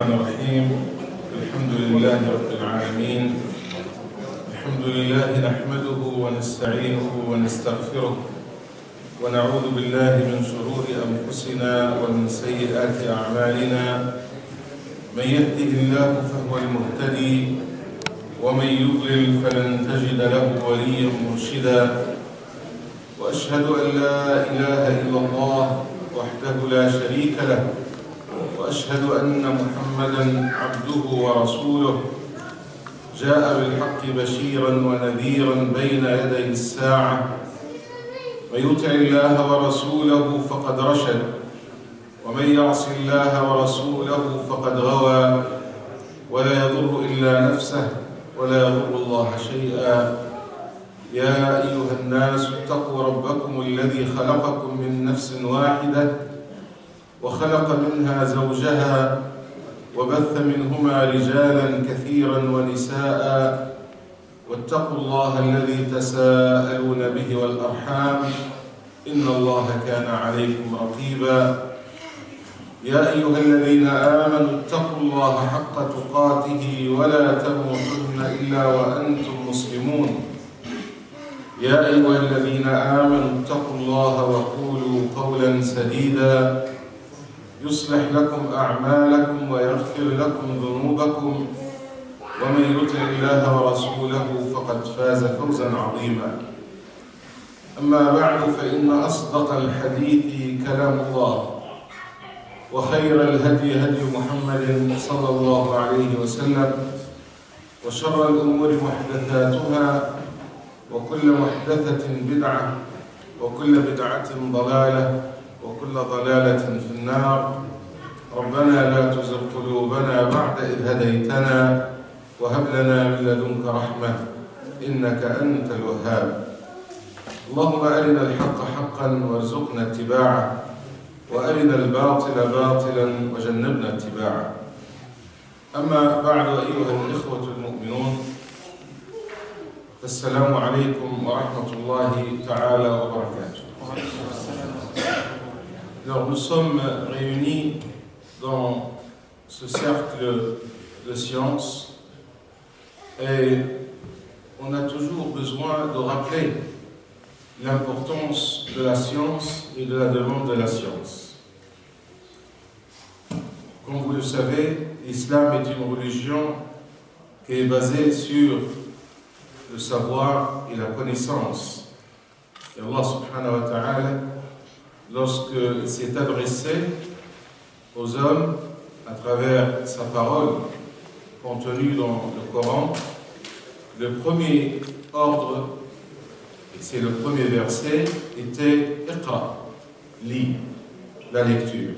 الرحيم. الحمد لله رب العالمين. الحمد لله نحمده ونستعينه ونستغفره ونعوذ بالله من شرور أنفسنا ومن سيئات أعمالنا. من يهده الله فهو المهتدي ومن يضلل فلن تجد له وليا مرشدا. وأشهد أن لا إله إلا الله وحده لا شريك له وأشهد أن محمدًا عبده ورسوله جاء بالحق بشيرًا ونذيرًا بين يدي الساعة. من يطع الله ورسوله فقد رشد ومن يعص الله ورسوله فقد غوى ولا يضر إلا نفسه ولا يضر الله شيئا. يا أيها الناس اتقوا ربكم الذي خلقكم من نفس واحدة وخلق منها زوجها وبث منهما رجالا كثيرا ونساء واتقوا الله الذي تساءلون به والأرحام إن الله كان عليكم رقيبا. يا أيها الذين آمنوا اتقوا الله حق تقاته ولا تموتن إلا وأنتم مسلمون. يا أيها الذين آمنوا اتقوا الله وقولوا قولا سديدا يصلح لكم أعمالكم ويغفر لكم ذنوبكم ومن يطع الله ورسوله فقد فاز فوزا عظيما. أما بعد فإن أصدق الحديث كلام الله وخير الهدي هدي محمد صلى الله عليه وسلم وشر الأمور محدثاتها وكل محدثة بدعة وكل بدعة ضلالة وكل ضلالة في النار. ربنا لا تزغ قلوبنا بعد إذ هديتنا وهب لنا من لدنك رحمة إنك أنت الوهاب. اللهم أرنا الحق حقا وارزقنا اتباعه وأرنا الباطل باطلا وجنبنا اتباعه. أما بعد أيها الإخوة المؤمنون السلام عليكم ورحمة الله تعالى وبركاته. Alors nous sommes réunis dans ce cercle de sciences et on a toujours besoin de rappeler l'importance de la science et de la demande de la science. Comme vous le savez, l'islam est une religion qui est basée sur le savoir et la connaissance. Et Allah subhanahu wa ta'ala, lorsqu'il s'est adressé aux hommes à travers sa parole contenue dans le Coran, le premier ordre, et c'est le premier verset, était Iqra, lis, la lecture.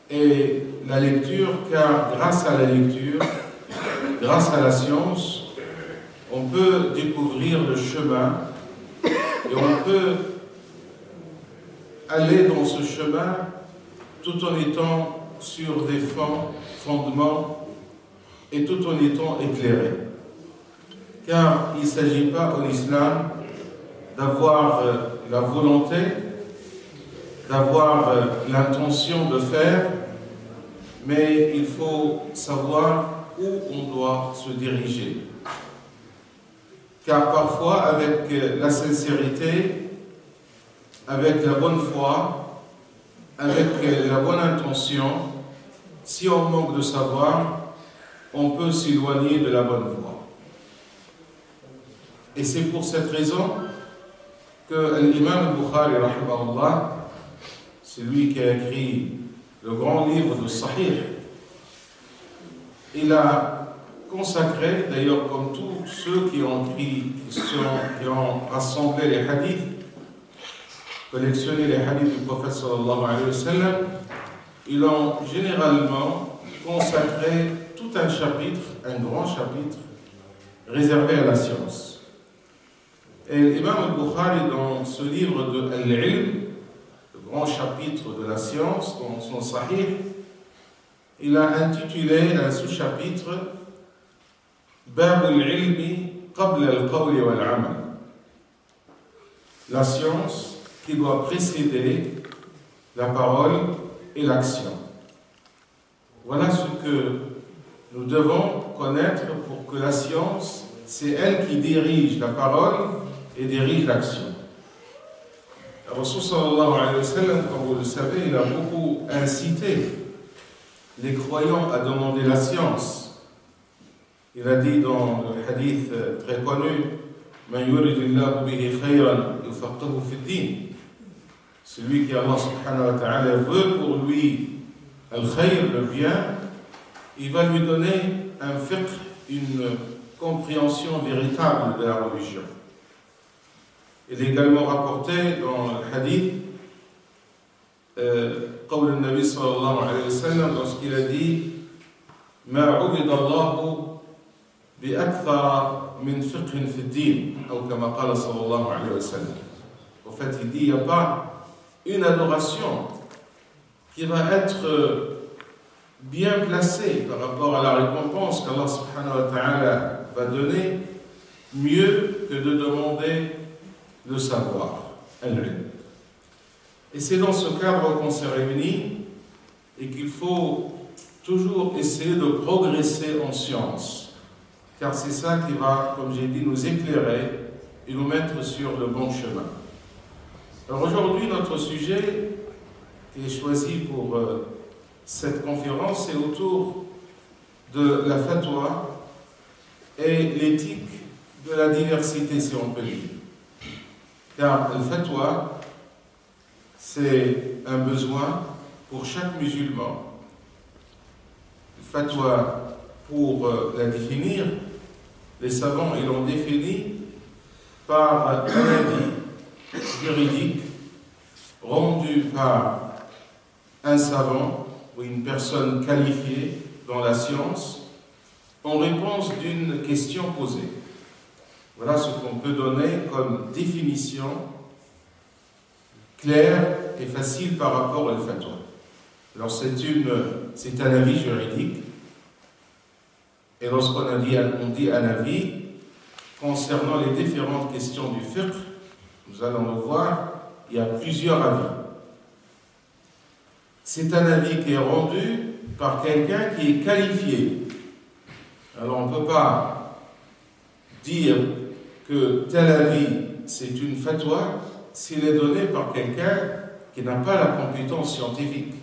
Et la lecture, car grâce à la lecture, grâce à la science, on peut découvrir le chemin et on peut aller dans ce chemin tout en étant sur des fondements et tout en étant éclairé. Car il ne s'agit pas en islam d'avoir la volonté, d'avoir l'intention de faire, mais il faut savoir où on doit se diriger. Car parfois, avec la sincérité, avec la bonne foi, avec la bonne intention, si on manque de savoir, on peut s'éloigner de la bonne voie. Et c'est pour cette raison que l'imam al-Bukhari, rahimahullah, c'est lui qui a écrit le grand livre de Sahih, il a consacré, d'ailleurs comme tous ceux qui ont rassemblé les hadiths, collectionné les hadiths du prophète sallallahu alayhi wa sallam, ils ont généralement consacré tout un chapitre, un grand chapitre, réservé à la science. Et l'imam al-Bukhari, dans ce livre de Al-Ilm, le grand chapitre de la science, dans son Sahih, il a intitulé un sous-chapitre Bab al-Ilmi qabla al-qawli wal-amal. La science qui doit précéder la parole et l'action. Voilà ce que nous devons connaître pour que la science, c'est elle qui dirige la parole et dirige l'action. Le Rasul sallallahu alayhi wa sallam, comme vous le savez, il a beaucoup incité les croyants à demander la science. Il a dit dans le hadith très connu, Man yuridillahu bihi khayran yufaqihu fi din. Celui qui Allah subhanahu wa ta'ala veut pour lui al-khayr, le bien, il va lui donner un fiqh, une compréhension véritable de la religion. Il est également rapporté dans le hadith قول النبي صلى الله عليه وسلم lorsqu'il a dit ما عبد الله بأكثر من فقه في الدين أو كما قال صلى الله عليه وسلم. En fait, il dit il n'y a pas une adoration qui va être bien placée par rapport à la récompense qu'Allah subhanahu wa ta'ala va donner, mieux que de demander le savoir, al-ilm. Et c'est dans ce cadre qu'on s'est réunis et qu'il faut toujours essayer de progresser en science, car c'est ça qui va, comme j'ai dit, nous éclairer et nous mettre sur le bon chemin. Alors aujourd'hui, notre sujet qui est choisi pour cette conférence est autour de la fatwa et l'éthique de la diversité, si on peut dire. Car le fatwa, c'est un besoin pour chaque musulman. Le fatwa, pour la définir, les savants ils l'ont défini par un avis juridique rendu par un savant ou une personne qualifiée dans la science en réponse d'une question posée. Voilà ce qu'on peut donner comme définition claire et facile par rapport au fatwa. Alors c'est un avis juridique, et lorsqu'on dit un avis concernant les différentes questions du fiqh, nous allons le voir, il y a plusieurs avis. C'est un avis qui est rendu par quelqu'un qui est qualifié. Alors on ne peut pas dire que tel avis c'est une fatwa s'il est donné par quelqu'un qui n'a pas la compétence scientifique.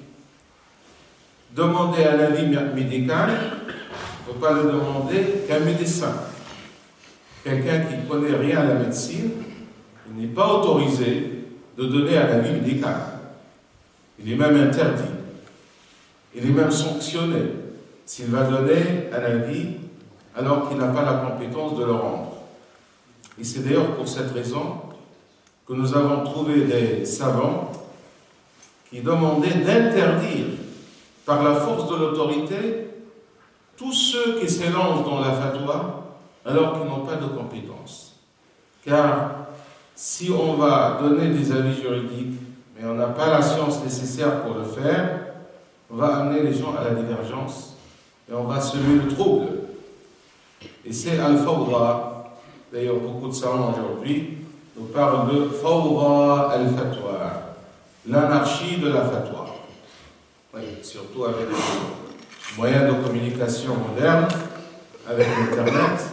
Demander un avis médical, on ne peut pas le demander qu'à un médecin. Quelqu'un qui ne connaît rien à la médecine, il n'est pas autorisé de donner un avis médical. Il est même interdit. Il est même sanctionné s'il va donner un avis alors qu'il n'a pas la compétence de le rendre. Et c'est d'ailleurs pour cette raison que nous avons trouvé des savants qui demandaient d'interdire par la force de l'autorité tous ceux qui s'élancent dans la fatwa alors qu'ils n'ont pas de compétences. Car si on va donner des avis juridiques, mais on n'a pas la science nécessaire pour le faire, on va amener les gens à la divergence et on va semer le trouble. Et c'est al-fawda. D'ailleurs, beaucoup de savants aujourd'hui nous parlent de fawda al-fatwa, l'anarchie de la fatwa. Oui, surtout avec les moyens de communication modernes, avec Internet,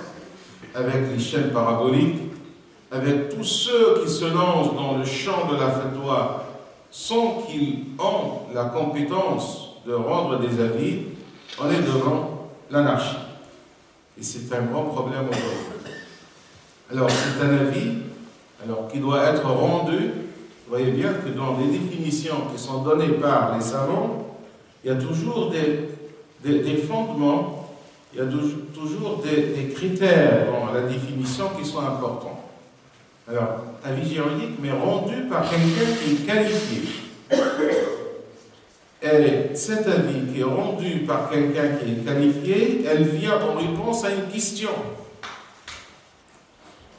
avec les chaînes paraboliques, avec tous ceux qui se lancent dans le champ de la fatwa sans qu'ils aient la compétence de rendre des avis, on est devant l'anarchie. Et c'est un grand problème aujourd'hui. Alors, c'est un avis qui doit être rendu. Vous voyez bien que dans les définitions qui sont données par les savants, il y a toujours des fondements, il y a toujours des critères dans la définition qui sont importants. Alors, avis juridique, mais rendu par quelqu'un qui est qualifié. Et cet avis qui est rendu par quelqu'un qui est qualifié, elle vient en réponse à une question.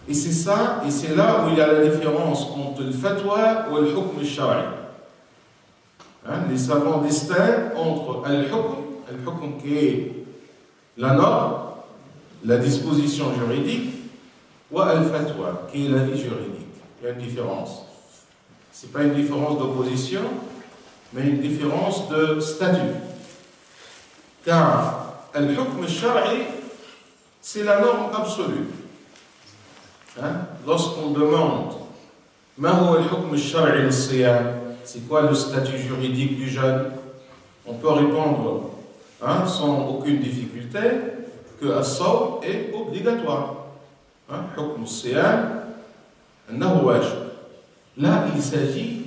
Et c'est ça, et c'est là où il y a la différence entre le fatwa ou le hukm al-shari. Les savants distinguent entre al-hukm qui est la norme, la disposition juridique, ou al-fatwa qui est l'avis juridique. Il y a une différence. Ce n'est pas une différence d'opposition, mais une différence de statut. car al-hukm al-shar'i, c'est la norme absolue. Lorsqu'on demande ma huwa al-hukm al-shar'i lis-siyam, c'est quoi le statut juridique du jeûne, on peut répondre sans aucune difficulté que as-sawm est obligatoire. Hukm al-siyam annahu wajib. Là, il s'agit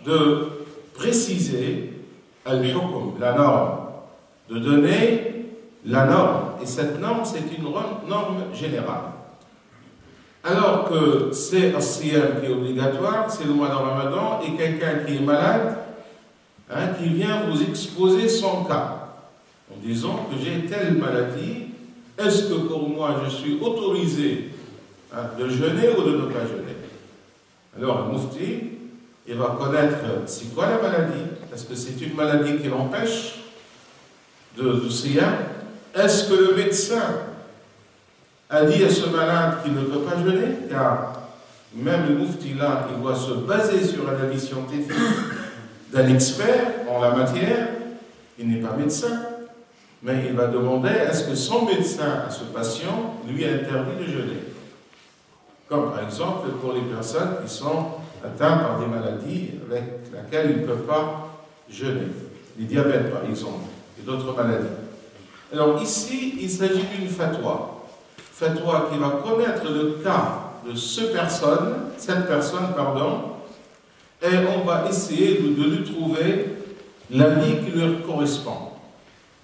de préciser al-hukm, la norme, de donner la norme. Et cette norme, c'est une norme générale. Alors que c'est as-siyam qui est obligatoire, c'est le mois de Ramadan, et quelqu'un qui est malade, qui vient vous exposer son cas, en disant que j'ai telle maladie, est-ce que pour moi je suis autorisé de jeûner ou de ne pas jeûner? Alors le mufti, il va connaître c'est quoi la maladie. Est-ce que c'est une maladie qui l'empêche de siyam? Est-ce que le médecin a dit à ce malade qu'il ne peut pas jeûner? Car même le mufti là, il doit se baser sur un avis scientifique d'un expert en la matière. Il n'est pas médecin, mais il va demander est-ce que son médecin à ce patient lui interdit de jeûner. Comme par exemple pour les personnes qui sont atteintes par des maladies avec lesquelles ils ne peuvent pas jeûner. Les diabètes par exemple, et d'autres maladies. Alors ici, il s'agit d'une fatwa. Fatwa qui va connaître le cas de cette personne, et on va essayer de lui trouver l'avis qui lui correspond.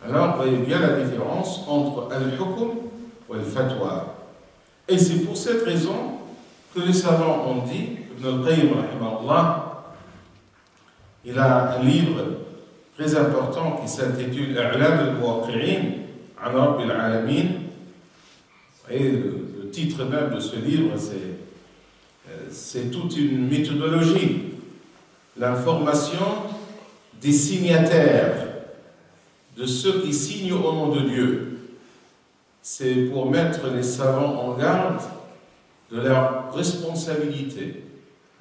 Alors, vous voyez bien la différence entre al-hukm et al-fatwa. Et c'est pour cette raison que les savants ont dit, Ibn al-Qayyim, rahimahullah, il a un livre très important qui s'intitule I'lam al-Muwaqqi'in an Rabbil Alamin. Et le titre même de ce livre, c'est toute une méthodologie. L'information des signataires, de ceux qui signent au nom de Dieu. C'est pour mettre les savants en garde de leur responsabilité.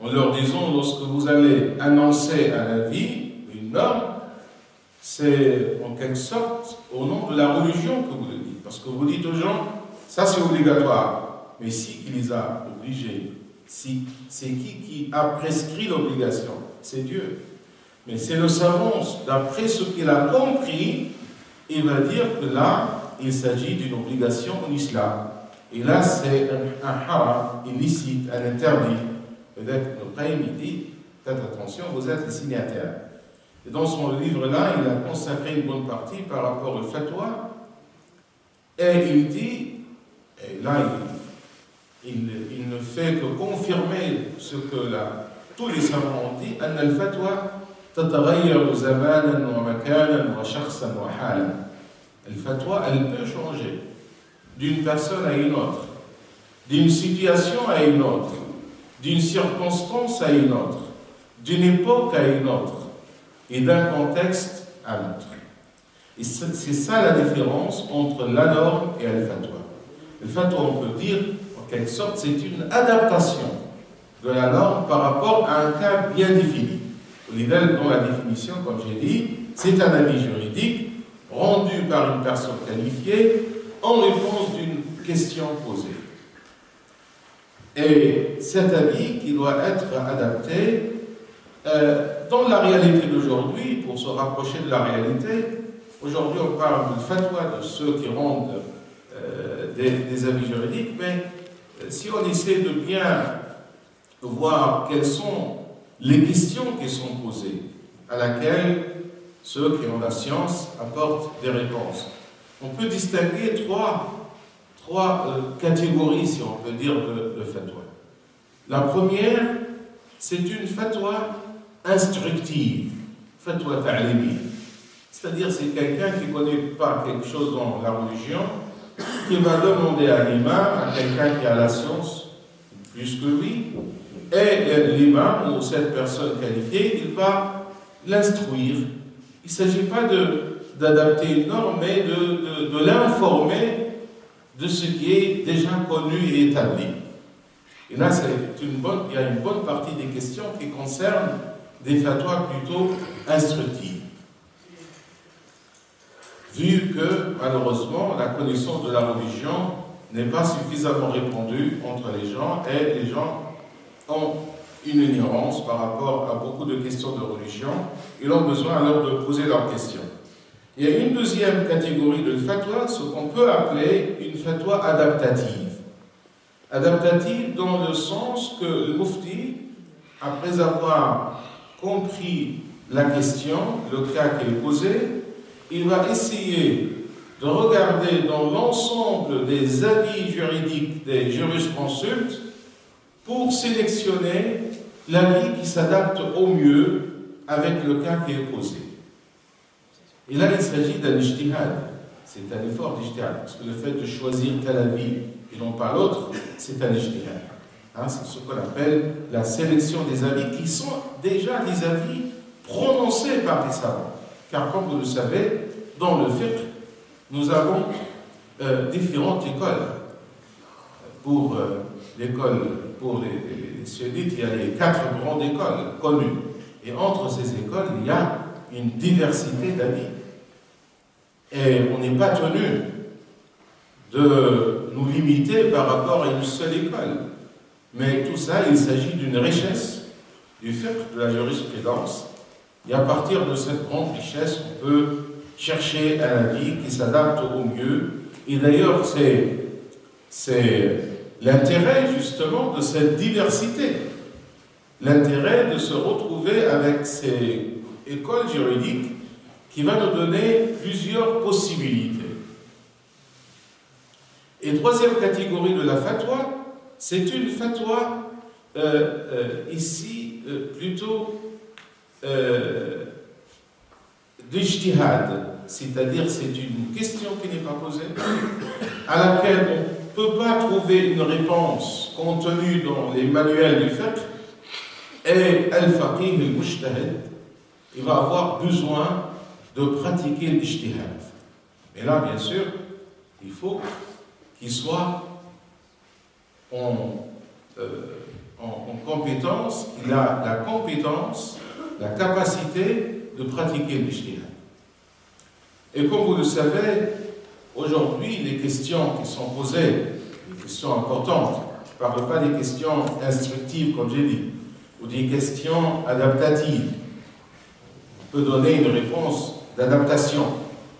En leur disant, lorsque vous allez annoncer à la vie une norme, c'est en quelque sorte au nom de la religion que vous le dites. Parce que vous dites aux gens, ça c'est obligatoire. Mais qui les a obligés? C'est qui a prescrit l'obligation? C'est Dieu. Mais c'est le savant, d'après ce qu'il a compris, il va dire que là, il s'agit d'une obligation en islam. Et là, c'est un haram, illicite, un interdit. Peut-être le Qayyim, il dit, faites attention, vous êtes les signataires. Et dans son livre-là, il a consacré une bonne partie par rapport au fatwa. Et il dit, et là, il ne fait que confirmer ce que tous les savants ont dit, « Anna al-fatwa tataghayyar zamanan wa makanan wa shakhsan wa halan » La fatwa, elle peut changer d'une personne à une autre, d'une situation à une autre, d'une circonstance à une autre, d'une époque à une autre, et d'un contexte à l'autre. Et c'est ça la différence entre la norme et le fatwa. Le fatwa, on peut dire, en quelque sorte, c'est une adaptation de la norme par rapport à un cas bien défini. Dans la définition, comme j'ai dit, c'est un avis juridique rendu par une personne qualifiée en réponse d'une question posée. Et cet avis qui doit être adapté dans la réalité d'aujourd'hui, pour se rapprocher de la réalité. Aujourd'hui, on parle de fatwa de ceux qui rendent des avis juridiques, mais si on essaie de bien voir quelles sont les questions qui sont posées, à laquelle ceux qui ont la science apportent des réponses. On peut distinguer trois catégories, si on peut dire, de fatwa. La première, c'est une fatwa instructive, fatwa ta'limi. C'est-à-dire, c'est quelqu'un qui ne connaît pas quelque chose dans la religion, qui va demander à l'imam, à quelqu'un qui a la science plus que lui, et l'imam ou cette personne qualifiée, il va l'instruire. Il ne s'agit pas d'adapter une norme, mais de l'informer de ce qui est déjà connu et établi. Et là, il y a une bonne partie des questions qui concernent des fatwas plutôt instructives. vu que, malheureusement, la connaissance de la religion n'est pas suffisamment répandue entre les gens, et les gens ont une ignorance par rapport à beaucoup de questions de religion. Ils ont besoin alors de poser leurs questions. Il y a une deuxième catégorie de fatwa, ce qu'on peut appeler une fatwa adaptative. Adaptative dans le sens que le mufti, après avoir compris la question, le cas qui est posé, il va essayer de regarder dans l'ensemble des avis juridiques des jurisconsultes pour sélectionner l'avis qui s'adapte au mieux avec le cas qui est posé. Et là, il s'agit d'un ijtihad, c'est un effort d'ijtihad, parce que le fait de choisir tel avis et non pas l'autre, c'est un ijtihad. C'est ce qu'on appelle la sélection des avis qui sont déjà des avis prononcés par des savants. Car comme vous le savez, dans le fiqh, nous avons différentes écoles. Pour l'école, pour les sunnites, il y a les 4 grandes écoles connues. Et entre ces écoles, il y a une diversité d'avis. Et on n'est pas tenu de nous limiter par rapport à une seule école. Mais tout ça, il s'agit d'une richesse du fiqh, de la jurisprudence. Et à partir de cette grande richesse, on peut chercher un avis qui s'adapte au mieux. Et d'ailleurs, c'est l'intérêt justement de cette diversité. L'intérêt de se retrouver avec ces écoles juridiques qui va nous donner plusieurs possibilités. Et troisième catégorie de la fatwa, c'est une fatwa ici plutôt d'ijtihad, c'est-à-dire c'est une question qui n'est pas posée, à laquelle on ne peut pas trouver une réponse contenue dans les manuels du fiqh, et al-faqih al-mujtahid, il va avoir besoin de pratiquer l'ijtihad. Et là, bien sûr, il faut qu'il soit en compétence, qu'il a la compétence, la capacité de pratiquer l'ijtihad. Et comme vous le savez, aujourd'hui, les questions qui sont posées, des questions importantes, je ne parle pas des questions instructives, comme j'ai dit, ou des questions adaptatives. On peut donner une réponse d'adaptation,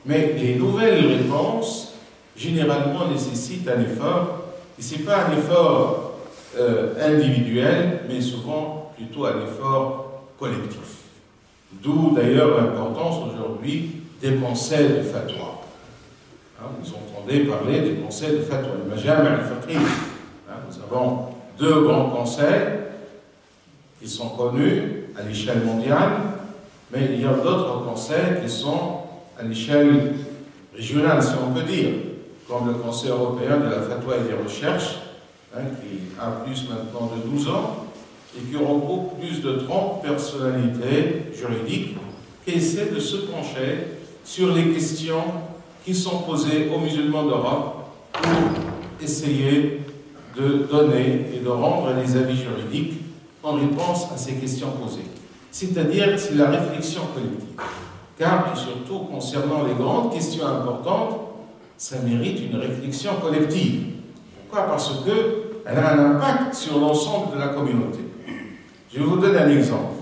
mais les nouvelles réponses, généralement, nécessitent un effort, et ce n'est pas un effort individuel, mais souvent plutôt un effort collectif. D'où d'ailleurs l'importance aujourd'hui des conseils de fatwa. Vous entendez parler des conseils de fatwa, le Majam' al-Faqih. Nous avons 2 grands conseils qui sont connus à l'échelle mondiale, mais il y a d'autres conseils qui sont à l'échelle régionale, si on peut dire, comme le Conseil européen de la fatwa et des recherches, qui a plus maintenant de 12 ans, et qui regroupe plus de 30 personnalités juridiques qui essaient de se pencher sur les questions qui sont posées aux musulmans d'Europe pour essayer de donner et de rendre des avis juridiques en réponse à ces questions posées. C'est-à-dire, c'est la réflexion collective. Car, et surtout concernant les grandes questions importantes, ça mérite une réflexion collective. Pourquoi? Parce qu'elle a un impact sur l'ensemble de la communauté. Je vais vous donner un exemple.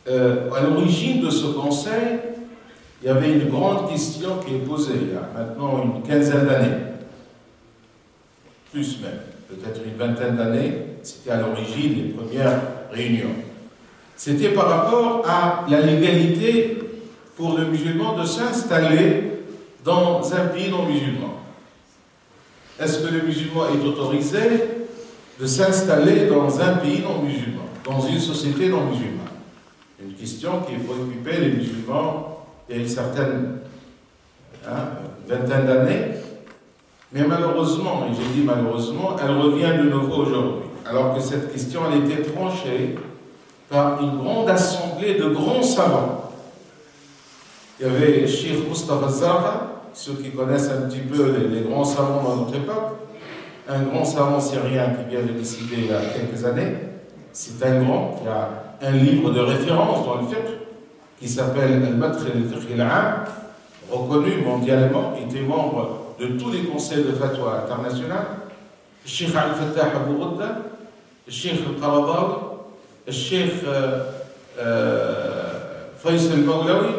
À l'origine de ce conseil, il y avait une grande question qui est posée il y a maintenant une quinzaine d'années. Plus même, peut-être une vingtaine d'années, c'était à l'origine des premières réunions. C'était par rapport à la légalité pour le musulman de s'installer dans un pays non musulman. Est-ce que le musulman est autorisé de s'installer dans un pays non musulman, dans une société non musulmane? Une question qui préoccupait les musulmans il y a une certaine vingtaine d'années. Mais malheureusement, et j'ai dit malheureusement, elle revient de nouveau aujourd'hui. Alors que cette question, elle était tranchée par une grande assemblée de grands savants. Il y avait Cheikh Mustafa Zara, ceux qui connaissent un petit peu les grands savants dans notre époque, un grand savant syrien qui vient de décider il y a quelques années. C'est un grand qui a un livre de référence dans le fiqh qui s'appelle Al-Madkhal al-Fiqh al-'Am, reconnu mondialement, il était membre de tous les conseils de fatwa internationaux, le Cheikh Al-Fattah Abu Ghudda, le Cheikh Al-Qaradawi, le Cheikh Faisal Mawlawi,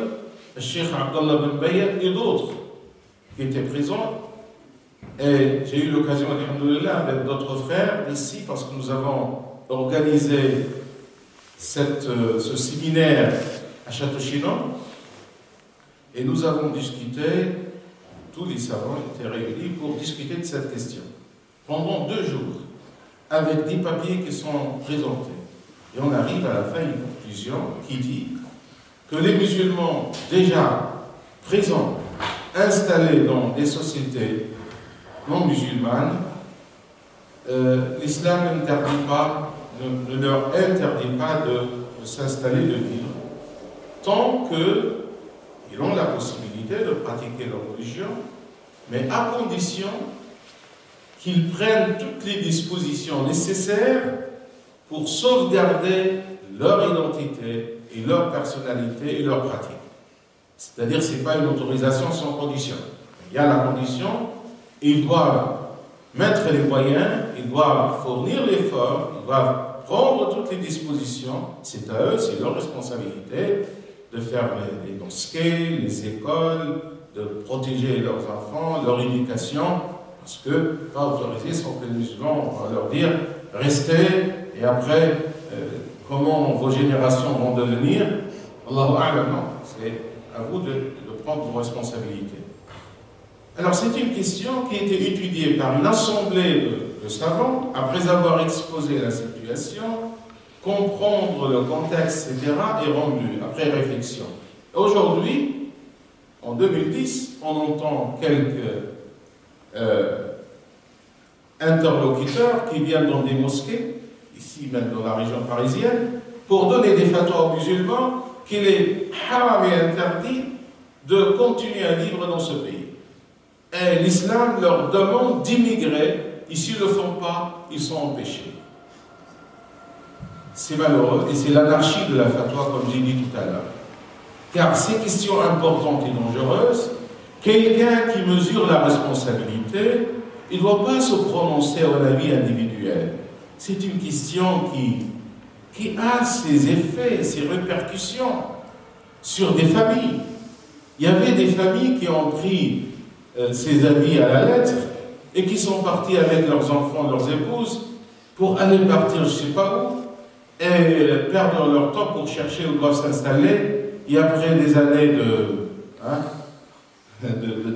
le Cheikh Abdallah Ben Bayat et d'autres qui étaient présents. Et j'ai eu l'occasion, alhamdoulilah, avec d'autres frères ici, parce que nous avons organisé ce séminaire à Château-Chinon, et nous avons discuté, tous les savants étaient réunis pour discuter de cette question. Pendant 2 jours, avec des papiers qui sont présentés. Et on arrive à la fin d'une conclusion qui dit que les musulmans déjà présents, installés dans des sociétés non musulmanes, l'islam ne leur interdit pas de s'installer, de vivre, tant qu'ils ont la possibilité de pratiquer leur religion, mais à condition qu'ils prennent toutes les dispositions nécessaires pour sauvegarder leur identité et leur personnalité et leur pratique. C'est-à-dire que ce n'est pas une autorisation sans condition. Il y a la condition, ils doivent mettre les moyens, ils doivent fournir l'effort, ils doivent prendre toutes les dispositions. C'est à eux, c'est leur responsabilité de faire les mosquées, les écoles, de protéger leurs enfants, leur éducation, parce que pas autorisé sans que les musulmans vont leur dire restez, et après comment vos générations vont devenir, Allahu A'lam, non, c'est à vous de prendre vos responsabilités. Alors c'est une question qui a été étudiée par une assemblée de savants, après avoir exposé la situation, comprendre le contexte, etc., et rendu, après réflexion. Aujourd'hui, en 2010, on entend quelques interlocuteurs qui viennent dans des mosquées, ici même dans la région parisienne, pour donner des fatwas aux musulmans qu'il est haram et interdit de continuer à vivre dans ce pays. Et l'islam leur demande d'immigrer, et s'ils ne le font pas, ils sont empêchés. C'est malheureux, et c'est l'anarchie de la fatwa, comme j'ai dit tout à l'heure. Car ces questions importantes et dangereuses, quelqu'un qui mesure la responsabilité, il ne doit pas se prononcer à un avis individuel. C'est une question qui a ses effets, ses répercussions sur des familles. Il y avait des familles qui ont pris ces avis à la lettre et qui sont partis avec leurs enfants, leurs épouses, pour aller partir je ne sais pas où, et perdre leur temps pour chercher où doivent s'installer, et après des années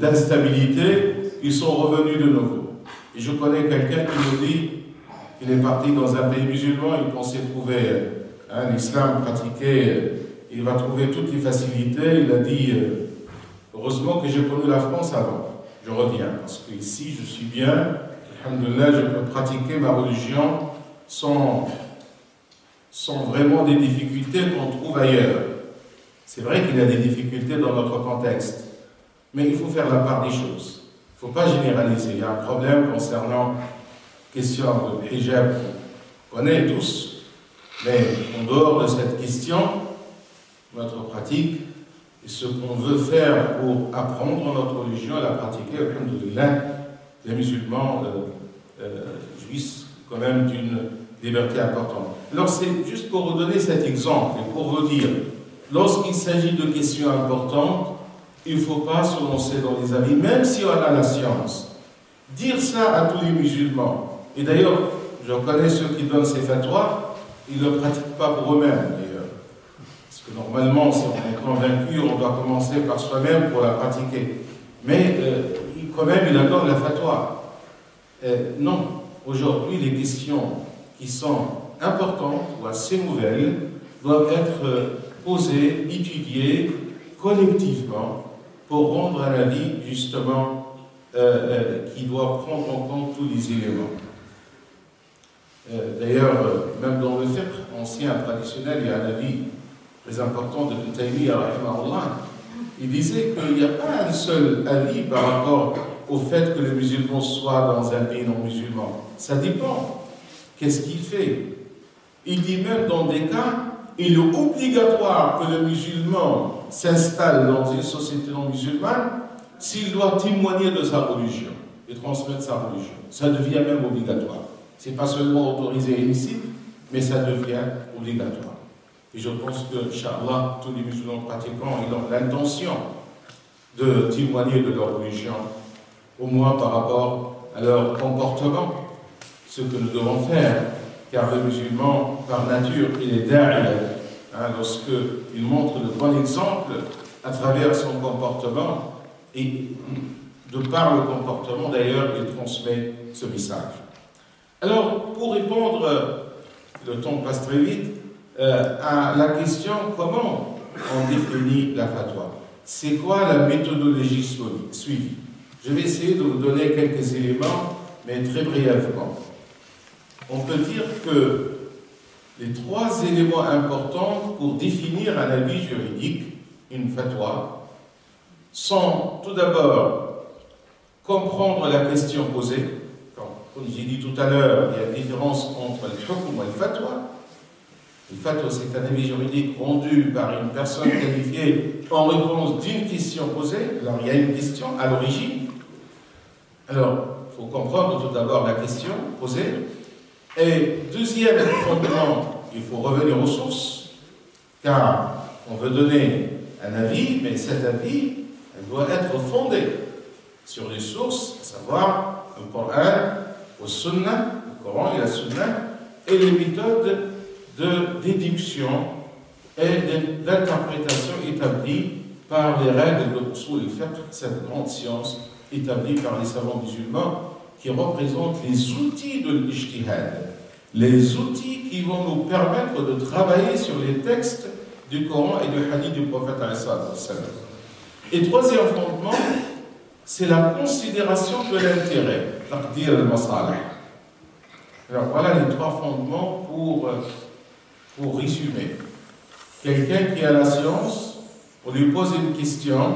d'instabilité, ils sont revenus de nouveau. Et je connais quelqu'un qui me dit qu'il est parti dans un pays musulman, il pensait trouver l'islam pratiqué, il va trouver toutes les facilités, il a dit heureusement que j'ai connu la France avant, je reviens, parce qu'ici je suis bien, alhamdoulilah, je peux pratiquer ma religion sans vraiment des difficultés qu'on trouve ailleurs. C'est vrai qu'il y a des difficultés dans notre contexte, mais il faut faire la part des choses. Il ne faut pas généraliser. Il y a un problème concernant la question de hijab qu'on connaît tous. Mais en dehors de cette question, notre pratique et ce qu'on veut faire pour apprendre notre religion et la pratiquer, alhamdoulilah, les musulmans jouissent quand même d'une liberté importante. Alors c'est juste pour vous donner cet exemple et pour vous dire, lorsqu'il s'agit de questions importantes, il ne faut pas se lancer dans les avis, même si on a la science. Dire ça à tous les musulmans, et d'ailleurs, je connais ceux qui donnent ces fatwas, ils ne le pratiquent pas pour eux-mêmes d'ailleurs. Parce que normalement, si on est convaincu, on doit commencer par soi-même pour la pratiquer. Mais quand même, il accorde la fatwa. Non, aujourd'hui, les questions qui sont importantes ou assez nouvelles doivent être posées, étudiées collectivement pour rendre un avis justement qui doit prendre en compte tous les éléments. D'ailleurs, même dans le fiqh ancien traditionnel, il y a un avis très important de Ibn Taymiyyah, rahimahullah. Il disait qu'il n'y a pas un seul avis par rapport au fait que les musulmans soient dans un pays non musulman. Ça dépend. Qu'est-ce qu'il fait? Il dit même dans des cas, il est obligatoire que le musulman s'installe dans une société non musulmane, s'il doit témoigner de sa religion et transmettre sa religion, ça devient même obligatoire. Ce n'est pas seulement autorisé ici, mais ça devient obligatoire. Et je pense que, Inch'Allah, tous les musulmans pratiquants, ils ont l'intention de témoigner de leur religion, au moins par rapport à leur comportement, ce que nous devons faire, car le musulman, par nature, il est da'iya. Lorsqu'il montre le bon exemple à travers son comportement, et de par le comportement, d'ailleurs, il transmet ce message. Alors, pour répondre, le temps passe très vite, à la question comment on définit la fatwa. C'est quoi la méthodologie suivie? Je vais essayer de vous donner quelques éléments, mais très brièvement. On peut dire que les 3 éléments importants pour définir un avis juridique, une fatwa, sont tout d'abord comprendre la question posée. Comme j'ai dit tout à l'heure, il y a une différence entre le hukm et le fatwa. Le fatwa, c'est un avis juridique rendu par une personne qualifiée en réponse d'une question posée. Alors, il y a une question à l'origine. Alors, il faut comprendre tout d'abord la question posée. Et deuxième fondement, il faut revenir aux sources, car on veut donner un avis, mais cet avis, elle doit être fondée sur les sources, à savoir le Coran, le Sunna, le Coran et la Sunna, et les méthodes de déduction et d'interprétation établies par les règles de usul al-fiqh, cette grande science établie par les savants musulmans qui représentent les outils de l'ijtihad, les outils qui vont nous permettre de travailler sur les textes du Coran et du hadith du prophète. Et troisième fondement, c'est la considération de l'intérêt, taqdir al-masalih. Alors voilà les 3 fondements pour résumer. Quelqu'un qui a la science, on lui pose une question.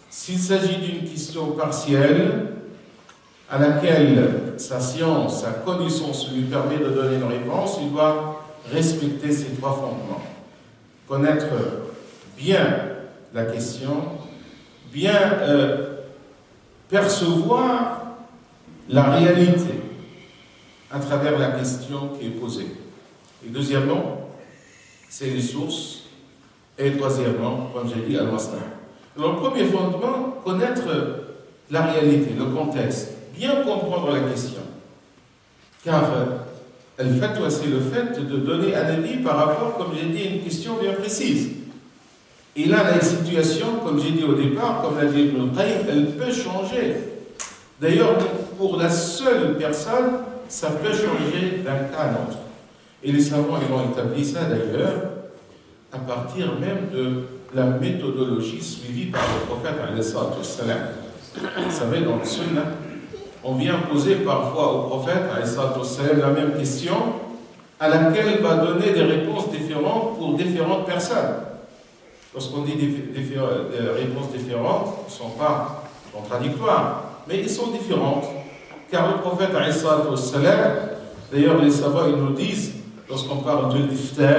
S'il s'agit d'une question partielle, à laquelle sa science, sa connaissance lui permet de donner une réponse, il doit respecter ces 3 fondements. Connaître bien la question, bien percevoir la réalité à travers la question qui est posée. Et deuxièmement, c'est les sources. Et troisièmement, comme j'ai dit, al-masna'. Alors, le premier fondement, connaître la réalité, le contexte. Bien comprendre la question. Car le fatwa, c'est le fait de donner un avis par rapport, comme j'ai dit, à une question bien précise. Et là, la situation, comme j'ai dit au départ, comme l'a dit Ibn al-Qayyim, elle peut changer. D'ailleurs, pour la seule personne, ça peut changer d'un cas à l'autre. Et les savants, ils ont établi ça d'ailleurs, à partir même de la méthodologie suivie par le prophète alayhi salatu wassalam. Vous savez, dans le Sunna, on vient poser parfois au prophète alayhi salatu wassalam la même question, à laquelle il va donner des réponses différentes pour différentes personnes. Lorsqu'on dit des réponses différentes, elles ne sont pas contradictoires, mais elles sont différentes. Car le prophète alayhi salatu wassalam, d'ailleurs les savants ils nous disent, lorsqu'on parle de l'iftar,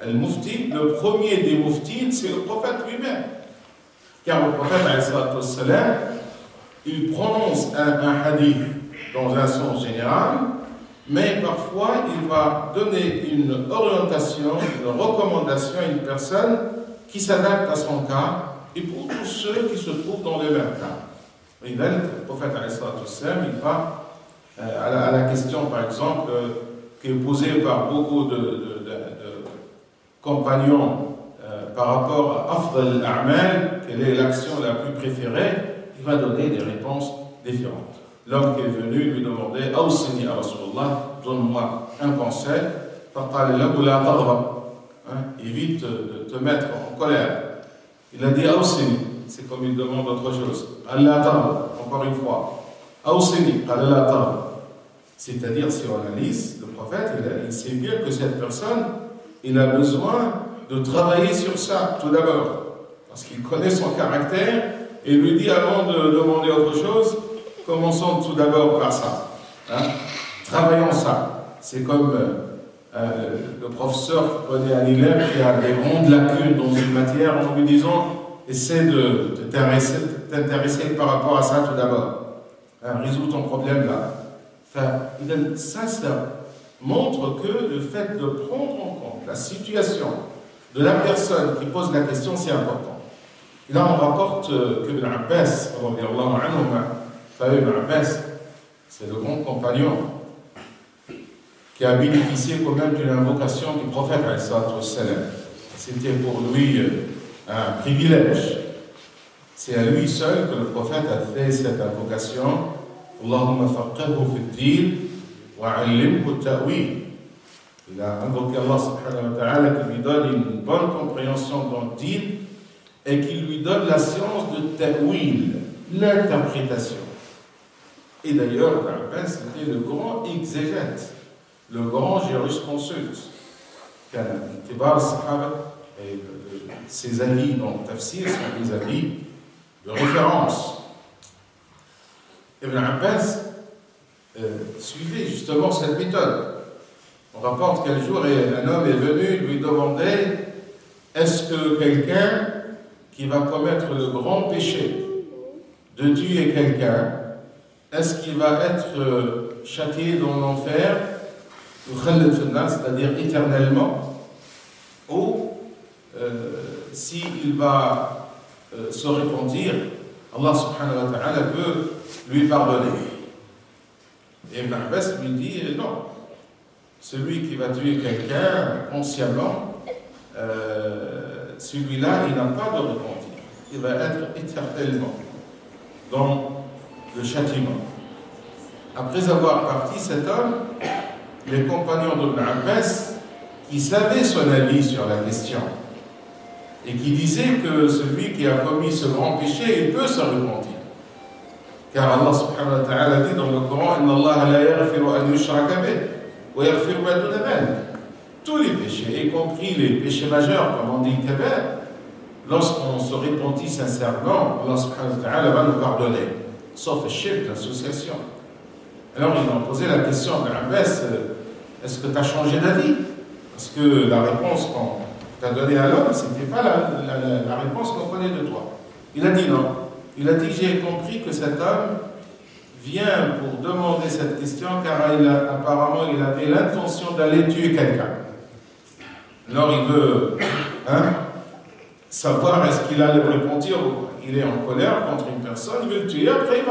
al-mufti, le premier des muftines, c'est le prophète lui-même. Car le prophète alayhi salatu wassalam, il prononce un hadith dans un sens général, mais parfois il va donner une orientation, une recommandation à une personne qui s'adapte à son cas, et pour tous ceux qui se trouvent dans le même cas. Et là, le prophète alayhi salatu wassalam, il va à la question, par exemple, qui est posée par beaucoup de compagnons par rapport à Afdal al-A'mal, quelle est l'action la plus préférée, il va donner des réponses différentes. L'homme qui est venu lui demander Awsini ya Rasulullah, donne-moi un conseil. Faqala lahu la taghdab, évite de te mettre en colère. Il a dit Awsini, c'est comme il demande autre chose. Allah taghdab, encore une fois. Awsini, qala la taghdab. C'est-à-dire, si on analyse, le prophète, il sait bien que cette personne, il a besoin de travailler sur ça, tout d'abord, parce qu'il connaît son caractère, et il lui dit, avant de demander autre chose, commençons tout d'abord par ça. Travaillons ça. C'est comme le professeur prenait un élève qui a des grandes lacunes dans une matière en lui disant essaie de t'intéresser par rapport à ça tout d'abord. Résous ton problème là. Ça montre que le fait de prendre en compte la situation de la personne qui pose la question, c'est important. Et là, on rapporte que Ibn Abbas, Ibn Abbas, c'est le grand compagnon qui a bénéficié quand même d'une invocation du prophète. C'était pour lui un privilège. C'est à lui seul que le prophète a fait cette invocation. Allahumma faqihhu fid-din wa 'allimhu at-ta'wil. Il a invoqué Allah subhanahu wa ta'ala qui lui donne une bonne compréhension dans le din et qui lui donne la science de ta'wil, l'interprétation. Et d'ailleurs, Abbas était le grand exégète, le grand jurisconsulte. Et ses avis dans le tafsir sont des avis de référence. Ibn Abbas suivait justement cette méthode. On rapporte qu'un jour, un homme est venu lui demander est-ce que quelqu'un qui va commettre le grand péché de tuer quelqu'un, est-ce qu'il va être châtié dans l'enfer, c'est-à-dire éternellement, ou s'il va se repentir, Allah subhanahu wa ta'ala peut lui pardonner. Et Ibn Abbas lui dit non. Celui qui va tuer quelqu'un consciemment, celui-là, il n'a pas de repentir. Il va être éternellement dans le châtiment. Après avoir parti cet homme, les compagnons d'Ibn Abbas, qui savaient son avis sur la question, et qui disaient que celui qui a commis ce grand péché, il peut se repentir. Car Allah subhanahu wa ta'ala dit dans le Coran, Inna Allah la yaghfiru an yushraka bih. Tous les péchés, y compris les péchés majeurs, comme on dit kabair, lorsqu'on se repentit sincèrement, Allah subhanahu wa ta'ala va nous pardonner, sauf le shirk, l'association. Alors ils ont posé la question à Abbas, est-ce que tu as changé d'avis? Parce que la réponse qu'on t'a donnée à l'homme, ce n'était pas la réponse qu'on connaît de toi. Il a dit non. Il a dit, j'ai compris que cet homme vient pour demander cette question car apparemment il avait l'intention d'aller tuer quelqu'un. Alors il veut savoir est-ce qu'il a le repentir ou pas. Il est en colère contre une personne, il veut le tuer, après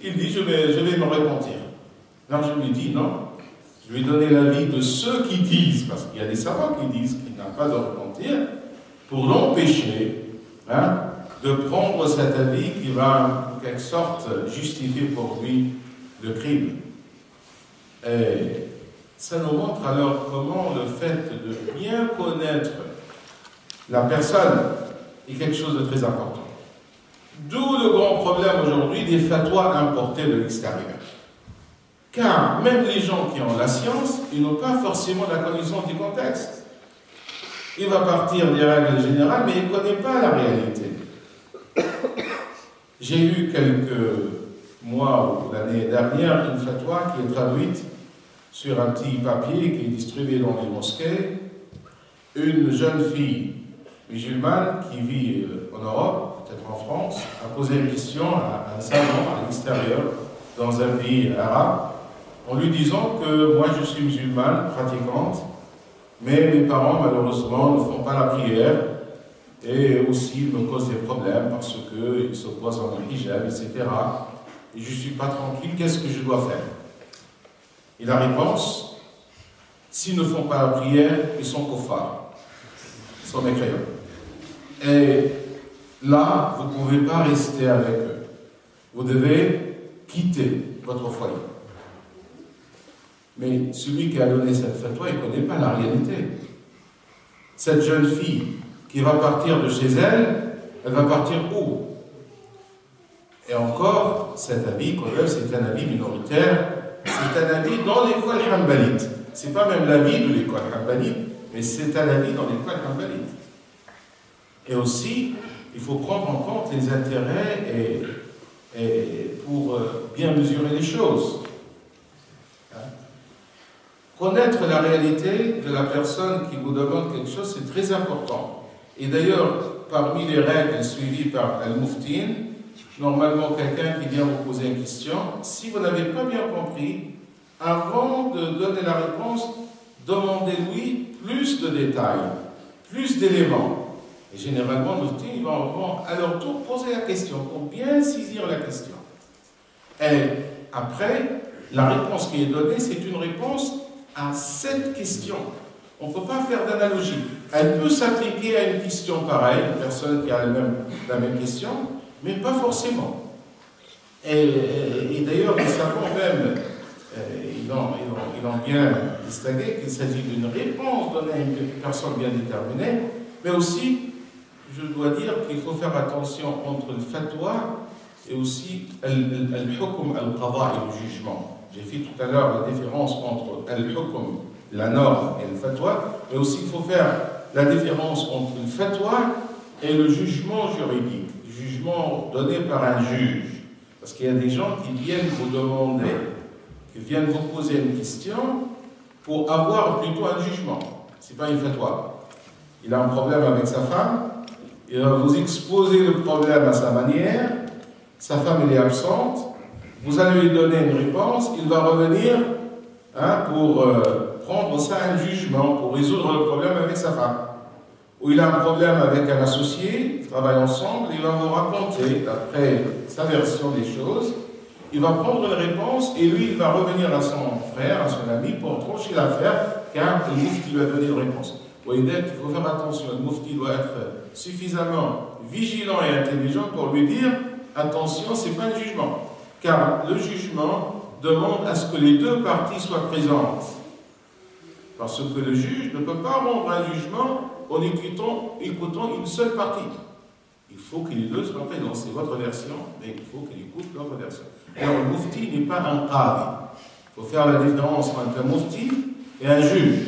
il dit je vais me repentir. Alors je lui dis non, je vais donner l'avis de ceux qui disent, parce qu'il y a des savants qui disent qu'il n'a pas de repentir, pour l'empêcher de prendre cet avis qui va en quelque sorte justifier pour lui le crime. Et ça nous montre alors comment le fait de bien connaître la personne est quelque chose de très important. D'où le grand problème aujourd'hui des fatwas importés de l'extérieur. Car même les gens qui ont la science, ils n'ont pas forcément la connaissance du contexte. Il va partir des règles générales, mais il ne connaît pas la réalité. J'ai lu quelques mois ou l'année dernière une fatwa qui est traduite sur un petit papier qui est distribué dans les mosquées. Une jeune fille musulmane qui vit en Europe, peut-être en France, a posé une question à un savant à l'extérieur, dans un pays arabe, en lui disant que moi je suis musulmane, pratiquante, mais mes parents malheureusement ne font pas la prière et aussi me causent des problèmes parce qu'ils s'opposent à mon hijab, etc. Et je ne suis pas tranquille, qu'est-ce que je dois faire? Et la réponse, s'ils ne font pas la prière, ils sont koffars, ils sont mécréants. Et là, vous ne pouvez pas rester avec eux. Vous devez quitter votre foyer. Mais celui qui a donné cette fatwa, il ne connaît pas la réalité. Cette jeune fille qui va partir de chez elle, elle va partir où? Et encore, cet avis, quand même, c'est un avis minoritaire, c'est un avis dans l'école hanbalite. Ce n'est pas même l'avis de l'école hanbalite, mais c'est un avis dans l'école hanbalite. Et aussi, il faut prendre en compte les intérêts et pour bien mesurer les choses. Connaître la réalité de la personne qui vous demande quelque chose, c'est très important. Et d'ailleurs, parmi les règles suivies par Al-Muftin, normalement, quelqu'un qui vient vous poser une question, si vous n'avez pas bien compris, avant de donner la réponse, demandez-lui plus de détails, plus d'éléments. Et généralement, le Muftin, ils vont à leur tour poser la question pour bien saisir la question. Et après, la réponse qui est donnée, c'est une réponse à cette question. On ne peut pas faire d'analogie. Elle peut s'appliquer à une question pareille, une personne qui a la même question, mais pas forcément. Et d'ailleurs, les savants même, ils ont bien distingué qu'il s'agit d'une réponse donnée à une personne bien déterminée, mais aussi, je dois dire qu'il faut faire attention entre le fatwa et aussi al-hukm al-qada et le jugement. J'ai fait tout à l'heure la différence entre al-hukm, la norme, et le fatwa, mais aussi il faut faire la différence entre le fatwa et le jugement juridique, le jugement donné par un juge. Parce qu'il y a des gens qui viennent vous demander, qui viennent vous poser une question pour avoir plutôt un jugement. Ce n'est pas une fatwa. Il a un problème avec sa femme, il va vous exposer le problème à sa manière, sa femme elle est absente, vous allez lui donner une réponse, il va revenir pour prendre ça un jugement, pour résoudre le problème avec sa femme. Ou il a un problème avec un associé, ils travaillent ensemble, il va vous raconter, d'après sa version des choses, il va prendre une réponse et lui, il va revenir à son frère, à son ami, pour trancher l'affaire, car le mufti lui a donné une réponse. Il faut faire attention, le mufti doit être suffisamment vigilant et intelligent pour lui dire, attention, ce n'est pas un jugement. Car le jugement demande à ce que les deux parties soient présentes. Parce que le juge ne peut pas rendre un jugement en écoutant une seule partie. Il faut que les deux soient présents. C'est votre version, mais il faut qu'il écoute l'autre version. Alors, le mufti n'est pas un qadi. Il faut faire la différence entre un mufti et un juge.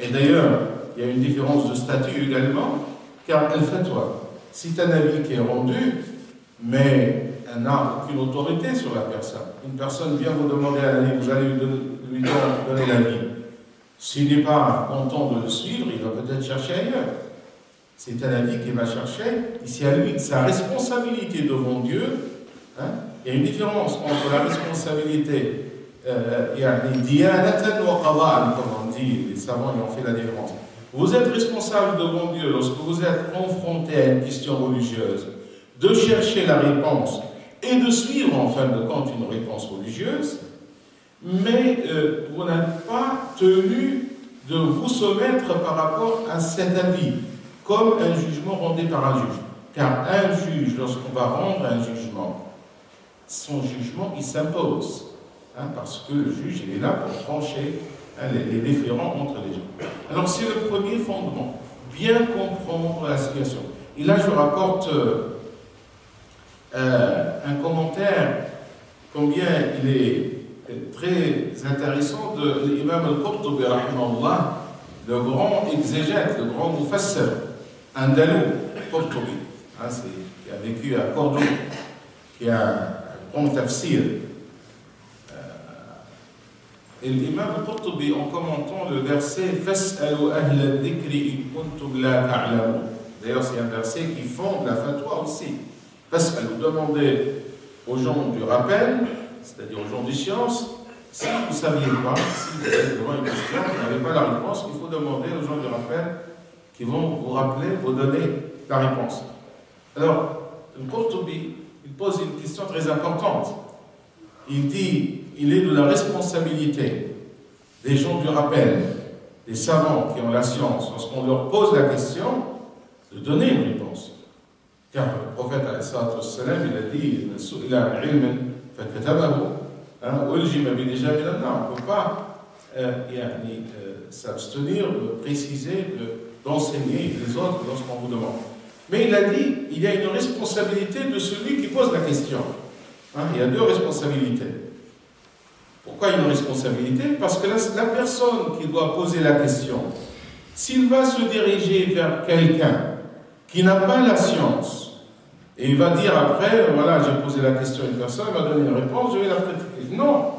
Et d'ailleurs, il y a une différence de statut également, car al-fatwa, c'est un avis qui est rendu, mais elle n'a aucune autorité sur la personne. Une personne vient vous demander un avis, vous allez lui donner l'avis. S'il n'est pas content de le suivre, il va peut-être chercher ailleurs. C'est un avis qu'il va chercher. Ici, à lui, sa responsabilité devant Dieu. Il y a une différence entre la responsabilité, diyanatan wa qada'an, comme on dit, les savants ils ont fait la différence. Vous êtes responsable devant Dieu lorsque vous êtes confronté à une question religieuse, de chercher la réponse et de suivre en fin de compte une réponse religieuse, mais vous n'êtes pas tenu de vous soumettre par rapport à cet avis, comme un jugement rendu par un juge. Car un juge, lorsqu'on va rendre un jugement, son jugement, il s'impose, parce que le juge, il est là pour trancher les différends entre les gens. Alors c'est le premier fondement, bien comprendre la situation. Et là, je rapporte un commentaire, combien il est très intéressant de l'imam al-Qurtubi, rahimahullah, le grand exégète, le grand mufassir, andalou, Qurtubi, qui a vécu à Cordoue, qui a un grand tafsir. Et l'imam al-Qurtubi, en commentant le verset « Fas'alu ahla dhikri in kuntum la ta'lamun ». D'ailleurs, c'est un verset qui fonde la fatwa aussi. Fas'alu, demandez aux gens du rappel, c'est-à-dire aux gens des sciences, si vous ne saviez pas, si vous êtes devant une question, vous n'avez pas la réponse, il faut demander aux gens du rappel qui vont vous rappeler, vous donner la réponse. Alors, le Qurtubi, il pose une question très importante. Il dit, il est de la responsabilité des gens du rappel, des savants qui ont la science, lorsqu'on leur pose la question, de donner une réponse. Car le prophète, il a dit, on ne peut pas s'abstenir de préciser, d'enseigner les autres lorsqu'on vous demande. Mais il a dit, il y a une responsabilité de celui qui pose la question. Il y a deux responsabilités. Pourquoi une responsabilité? Parce que la personne qui doit poser la question, s'il va se diriger vers quelqu'un qui n'a pas la science, et il va dire après, voilà, j'ai posé la question à une personne, elle m'a donné une réponse, je vais la critiquer. Non.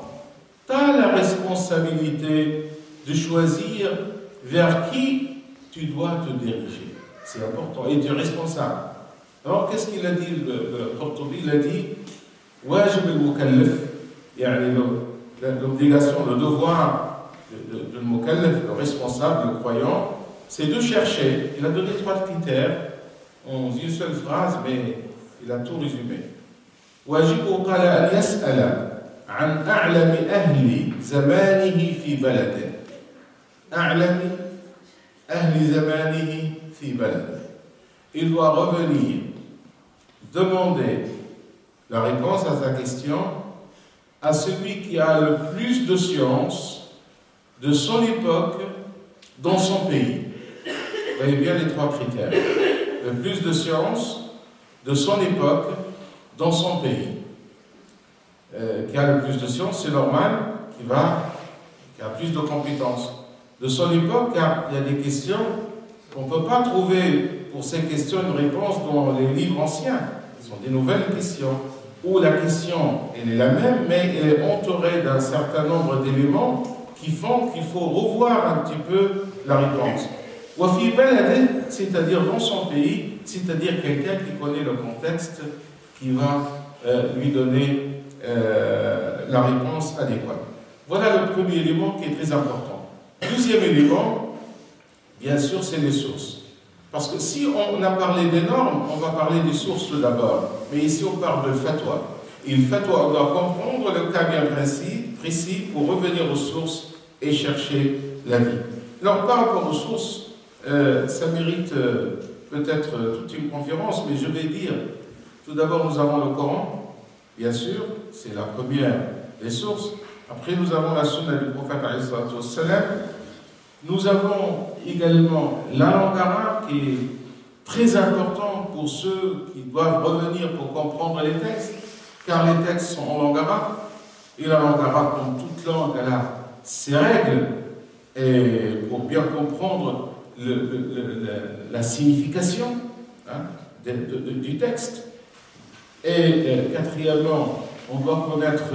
tu as la responsabilité de choisir vers qui tu dois te diriger. C'est important, et tu es responsable. Alors, qu'est-ce qu'il a dit, le Qurtubi? Il a dit wajib al-mukallaf, l'obligation, le devoir de mukallaf, le responsable, le croyant, c'est de chercher. Il a donné 3 critères en une seule phrase, mais il a tout résumé. واجب قال أن يسأل عن أعلم أهل زمانه في بلده. أعلم أهل زمانه في بلده. Il doit revenir demander la réponse à sa question à celui qui a le plus de science de son époque dans son pays. Vous voyez bien les 3 critères. Le plus de science de son époque dans son pays. Qui a le plus de science, c'est normal, qui a plus de compétences. De son époque, car il y a des questions qu'on ne peut pas trouver pour ces questions une réponse dans les livres anciens. Ce sont des nouvelles questions, où la question, elle est la même, mais elle est entourée d'un certain nombre d'éléments qui font qu'il faut revoir un petit peu la réponse. Wafi Balade, c'est-à-dire dans son pays, c'est-à-dire quelqu'un qui connaît le contexte, qui va lui donner la réponse adéquate. Voilà le premier élément qui est très important. Deuxième élément, bien sûr, c'est les sources. Parce que si on a parlé des normes, on va parler des sources tout d'abord. Mais ici, on parle de fatwa. Et le fatwa, on doit comprendre le cas bien précis pour revenir aux sources et chercher l'avis. Alors, par rapport aux sources, ça mérite peut-être toute une conférence, mais je vais dire, tout d'abord, nous avons le Coran, bien sûr, c'est la première des sources. Après, nous avons la sunna du prophète, alayhi salatu wassalam. Nous avons également la langue arabe qui est très importante pour ceux qui doivent revenir pour comprendre les textes, car les textes sont en langue arabe, et la langue arabe, comme toute langue, elle a ses règles, et pour bien comprendre la signification du texte. Et quatrièmement, on doit connaître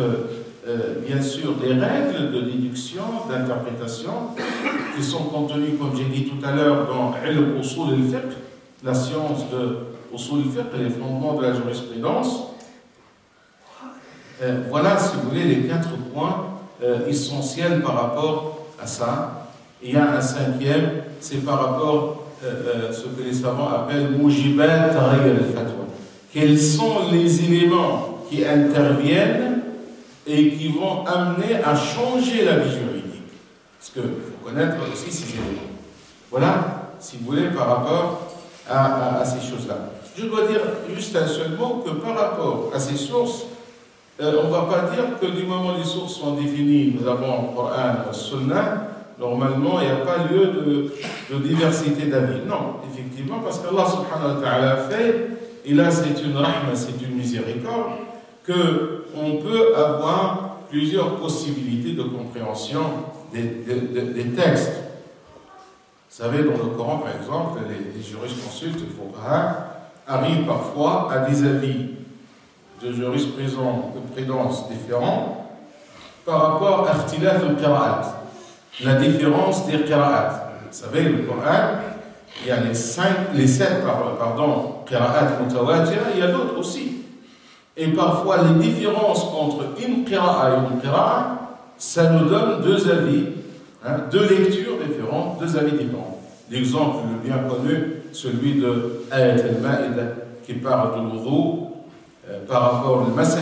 bien sûr des règles de déduction, d'interprétation, qui sont contenues, comme j'ai dit tout à l'heure, dans Ilm Usul al-Fiqh, la science de Usul al-Fiqh et les fondements de la jurisprudence. Voilà, si vous voulez, les 4 points essentiels par rapport à ça. Et il y a un 5e, c'est par rapport à ce que les savants appellent Mujibat Taghayyur al-Fatwa. Quels sont les éléments qui interviennent et qui vont amener à changer la vie juridique? Parce qu'il faut connaître aussi ces éléments. Voilà, si vous voulez, par rapport à ces choses-là. Je dois dire juste un seul mot, que par rapport à ces sources, on ne va pas dire que du moment où les sources sont définies, nous avons le Coran, le Sunna, normalement, il n'y a pas lieu de diversité d'avis. Non, effectivement, parce qu'Allah subhanahu wa ta'ala a fait, et là c'est une rahma, c'est une miséricorde, qu'on peut avoir plusieurs possibilités de compréhension des textes. Vous savez, dans le Coran, par exemple, les jurisconsultes, les fuqaha, arrivent parfois à des avis de jurisprudence différents par rapport à ikhtilaf al-qira'at, la différence des qira'at. Vous savez, le Coran, il y a les 7 qira'at mutawatira, il y a d'autres aussi. Et parfois, les différences entre une qira'a et une qira'a, ça nous donne 2 avis, 2 lectures différentes, 2 avis différents. L'exemple le bien connu, celui de Ayat al-Ma'ida, qui parle de l'oudou par rapport au masah.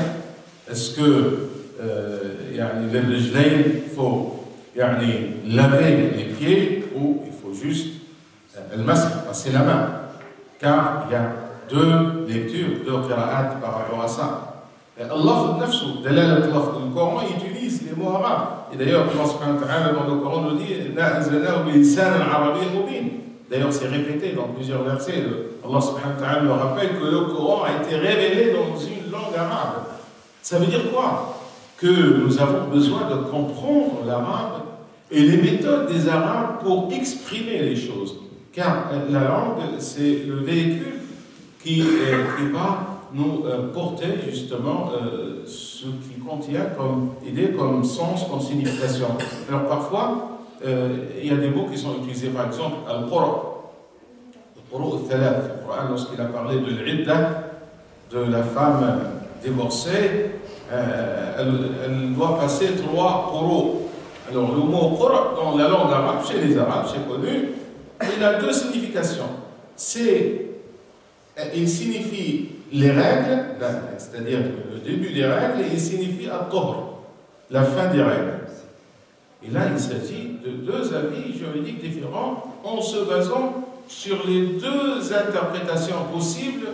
Est-ce que les rijlayn, il faut laver les pieds ou il faut juste le masah, passer la main? Car il y a 2 lectures, 2 qira'at par rapport à ça. Allah nafsu, dalalat Allah, le Coran utilise les mots arabes. Et d'ailleurs, Allah subhanahu wa ta'ala dans le Coran nous dit d'ailleurs, c'est répété dans plusieurs versets. Allah subhanahu wa ta'ala nous rappelle que le Coran a été révélé dans une langue arabe. Ça veut dire quoi? Que nous avons besoin de comprendre l'arabe et les méthodes des arabes pour exprimer les choses. Car la langue, c'est le véhicule qui va nous porter justement ce qui contient comme idée, comme sens, comme signification. Alors parfois, il y a des mots qui sont utilisés, par exemple, al-qura. Le Coran, lorsqu'il a parlé de l'idda, de la femme divorcée, elle doit passer 3 quru. Alors le mot qura, dans la langue arabe, chez les Arabes, c'est connu, il a 2 significations. Il signifie les règles, c'est-à-dire le début des règles, et il signifie al-tuhr, la fin des règles. Et là, il s'agit de 2 avis juridiques différents en se basant sur les 2 interprétations possibles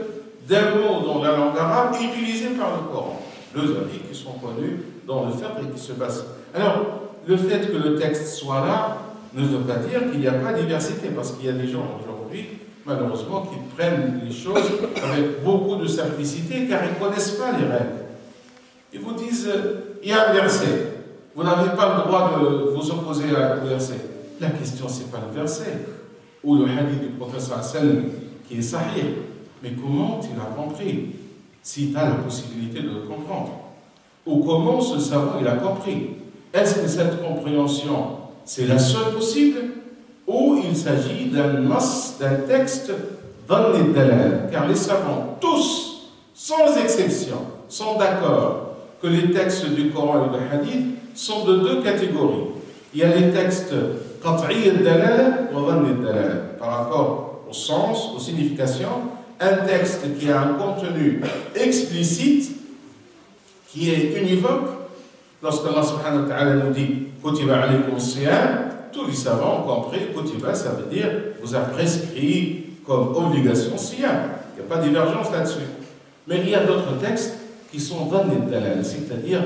d'un mot dans la langue arabe utilisé par le Coran. 2 avis qui sont connus dans le fiqh et qui se basent. Alors, le fait que le texte soit là ne veut pas dire qu'il n'y a pas de diversité, parce qu'il y a des gens aujourd'hui, malheureusement, qui prennent les choses avec beaucoup de simplicité car ils ne connaissent pas les règles. Ils vous disent, il y a un verset, vous n'avez pas le droit de vous opposer à un verset. La question, ce n'est pas le verset, ou le hadith du professeur Hassan qui est sahih, mais comment tu l'as compris, si tu as la possibilité de le comprendre, ou comment ce savant il a compris. Est-ce que cette compréhension, c'est la seule possible, ou il s'agit d'un texte dans les dalal, car les savants, tous, sans exception, sont d'accord que les textes du Coran et du Hadith sont de 2 catégories. Il y a les textes qat'i al-dalal ou dhann al-dalal, par rapport au sens, aux significations, un texte qui a un contenu explicite, qui est univoque. Lorsque Allah subhanahu wa ta'ala nous dit Kutiba alaykum as-siyam, tous les savants ont compris, Kutiba, ça veut dire vous a prescrit comme obligation siyam. Il n'y a pas de divergence là-dessus. Mais il y a d'autres textes qui sont dhann al-dalal, c'est-à-dire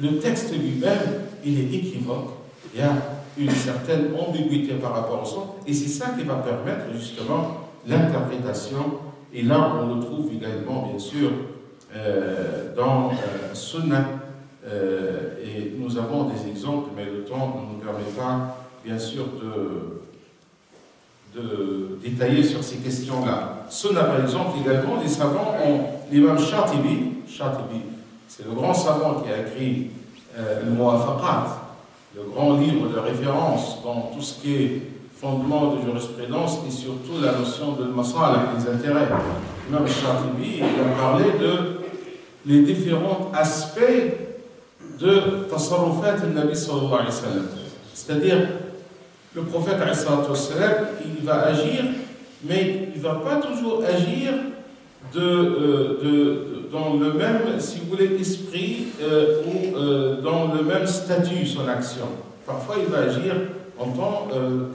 le texte lui-même, il est équivoque. Il y a une certaine ambiguïté par rapport au sens, et c'est ça qui va permettre justement l'interprétation. Et là, on le trouve également, bien sûr, dans Sunnah. Et nous avons des exemples, mais le temps ne nous permet pas, bien sûr, de détailler sur ces questions-là. Sunnah, par exemple, également, les savants ont l'imam Shatibi, c'est le grand savant qui a écrit le Muwafaqat, le grand livre de référence dans tout ce qui est fondement de jurisprudence et surtout la notion de masalih, les intérêts. L'imam Shatibi, il a parlé de les différents aspects de tasarrufat al-Nabi sallallahu alayhi wa sallam. C'est-à-dire, le prophète alayhi sallam, il va agir, mais il ne va pas toujours agir dans le même, si vous voulez, esprit ou dans le même statut, son action. Parfois, il va agir en tant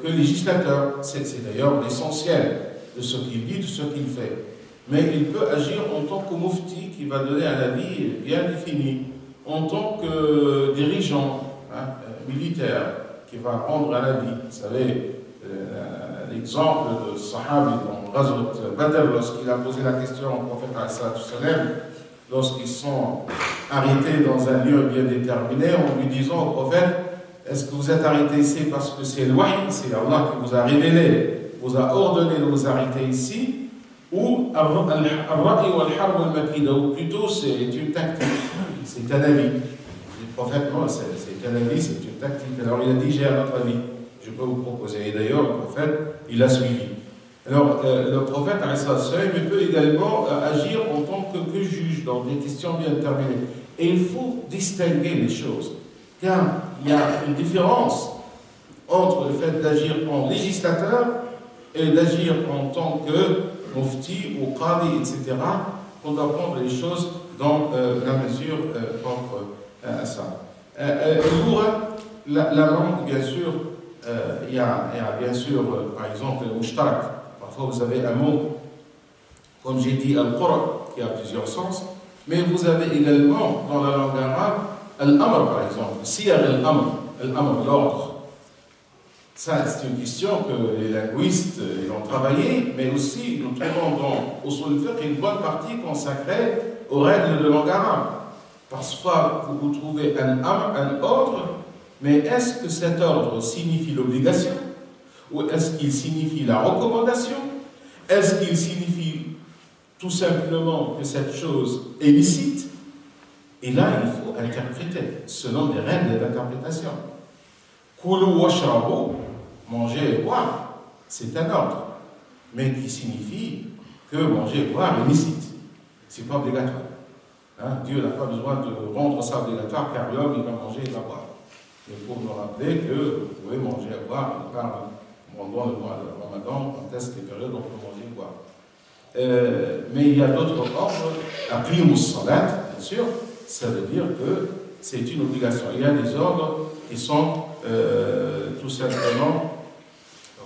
que législateur. C'est d'ailleurs l'essentiel de ce qu'il dit, de ce qu'il fait. Mais il peut agir en tant que mufti qui va donner un avis bien défini, en tant que dirigeant militaire qui va rendre un avis. Vous savez, l'exemple de Sahabi dans Ghazwat Badr, lorsqu'il a posé la question au prophète sallam, lorsqu'ils sont arrêtés dans un lieu bien déterminé, en lui disant au prophète, est-ce que vous êtes arrêté ici parce que c'est le wahy, c'est Allah qui vous a révélé, vous a ordonné de vous arrêter ici, ou al-ra'i wal-harb al-makida, ou plutôt c'est une tactique, c'est un avis. Le prophète, non, c'est un avis, c'est une tactique. Alors il a dit, j'ai un autre avis, je peux vous proposer. Et d'ailleurs, le prophète, il a suivi. Alors, le prophète, il peut également agir en tant que juge dans des questions bien déterminées. Et il faut distinguer les choses. Car il y a une différence entre le fait d'agir en législateur et d'agir en tant que mufti ou qadi, etc. On doit prendre les choses dans la mesure propre à ça. La langue, bien sûr, il y a bien sûr, par exemple, le mushtarak. Parfois, vous avez un mot, comme j'ai dit, al-qura, qui a plusieurs sens, mais vous avez également, dans la langue arabe, al-amr, par exemple, siyar al-amr, l'ordre. Ça, c'est une question que les linguistes ont travaillé, mais aussi, nous trouvons dans Usul al-Fiqh une bonne partie consacrée aux règles de langue arabe. Parfois, vous trouvez un amr, un ordre, mais est-ce que cet ordre signifie l'obligation? Ou est-ce qu'il signifie la recommandation? Est-ce qu'il signifie tout simplement que cette chose est licite, et là il faut interpréter selon des règles d'interprétation. Kulu washrabu, manger et boire, c'est un ordre, mais qui signifie que manger et boire est licite. C'est pas obligatoire. Hein? Dieu n'a pas besoin de rendre ça obligatoire car l'homme il va manger et il va boire. Il faut nous rappeler que vous pouvez manger et boire, on parle pendant le mois de Ramadan, on teste les périodes où on peut manger et boire. Mais il y a d'autres ordres, aqimus salat, bien sûr, ça veut dire que c'est une obligation. Il y a des ordres qui sont tout simplement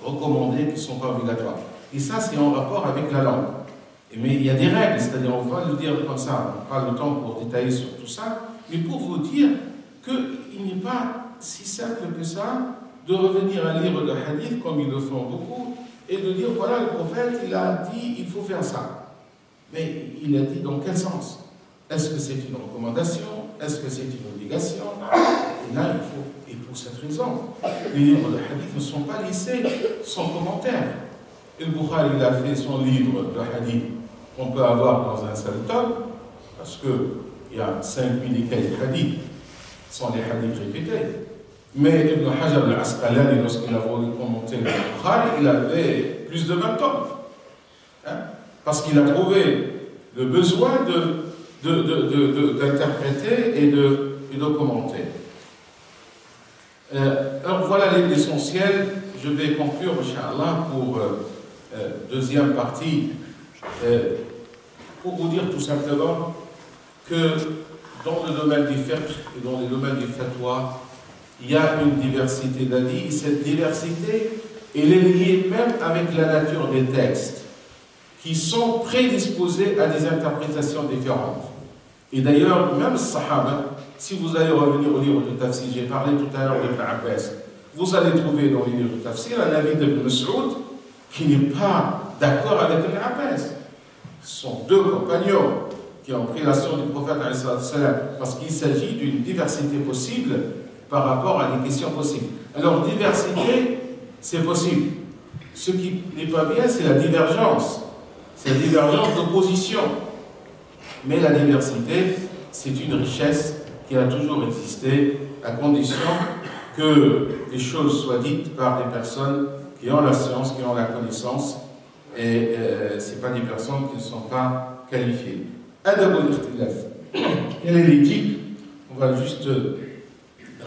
recommandés, qui ne sont pas obligatoires. Et ça, c'est en rapport avec la langue. Mais il y a des règles, c'est-à-dire on va le dire comme ça, on n'a pas le temps pour détailler sur tout ça, mais pour vous dire qu'il n'est pas si simple que ça de revenir à lire le hadith comme ils le font beaucoup et de dire voilà le prophète il a dit il faut faire ça. Mais il a dit dans quel sens? Est-ce que c'est une recommandation? Est-ce que c'est une obligation? Et là il faut, et pour cette raison, les livres de hadith ne sont pas laissés sans commentaire. Et le Bukhari il a fait son livre de hadith qu'on peut avoir dans un seul tome, parce qu'il y a 5000 et quelques hadiths, sont des hadiths répétés. Mais Ibn Hajar al-Asqalani, lorsqu'il a voulu commenter le Bukhari, il avait plus de 20 tomes. Hein? Parce qu'il a trouvé le besoin d'interpréter et de commenter. Alors voilà l'essentiel. Je vais conclure, Inch'Allah, pour deuxième partie, pour vous dire tout simplement que dans le domaine du fiqh et dans le domaine du fatwa, il y a une diversité d'avis, et cette diversité, elle est liée même avec la nature des textes, qui sont prédisposés à des interprétations différentes. Et d'ailleurs, même Sahaba, si vous allez revenir au livre de Tafsir, j'ai parlé tout à l'heure de Ibn Abbas, vous allez trouver dans les livres de Tafsir un avis d'Ibn Mas'ud qui n'est pas d'accord avec Ibn Abbas. Ce sont deux compagnons qui ont pris la science du prophète parce qu'il s'agit d'une diversité possible par rapport à des questions possibles. Alors, diversité, c'est possible. Ce qui n'est pas bien, c'est la divergence. C'est la divergence d'opposition. Mais la diversité, c'est une richesse qui a toujours existé, à condition que les choses soient dites par des personnes qui ont la science, qui ont la connaissance, et ce n'est pas des personnes qui ne sont pas qualifiées. Adabul ikhtilaf. Quelle est l'éthique? On va juste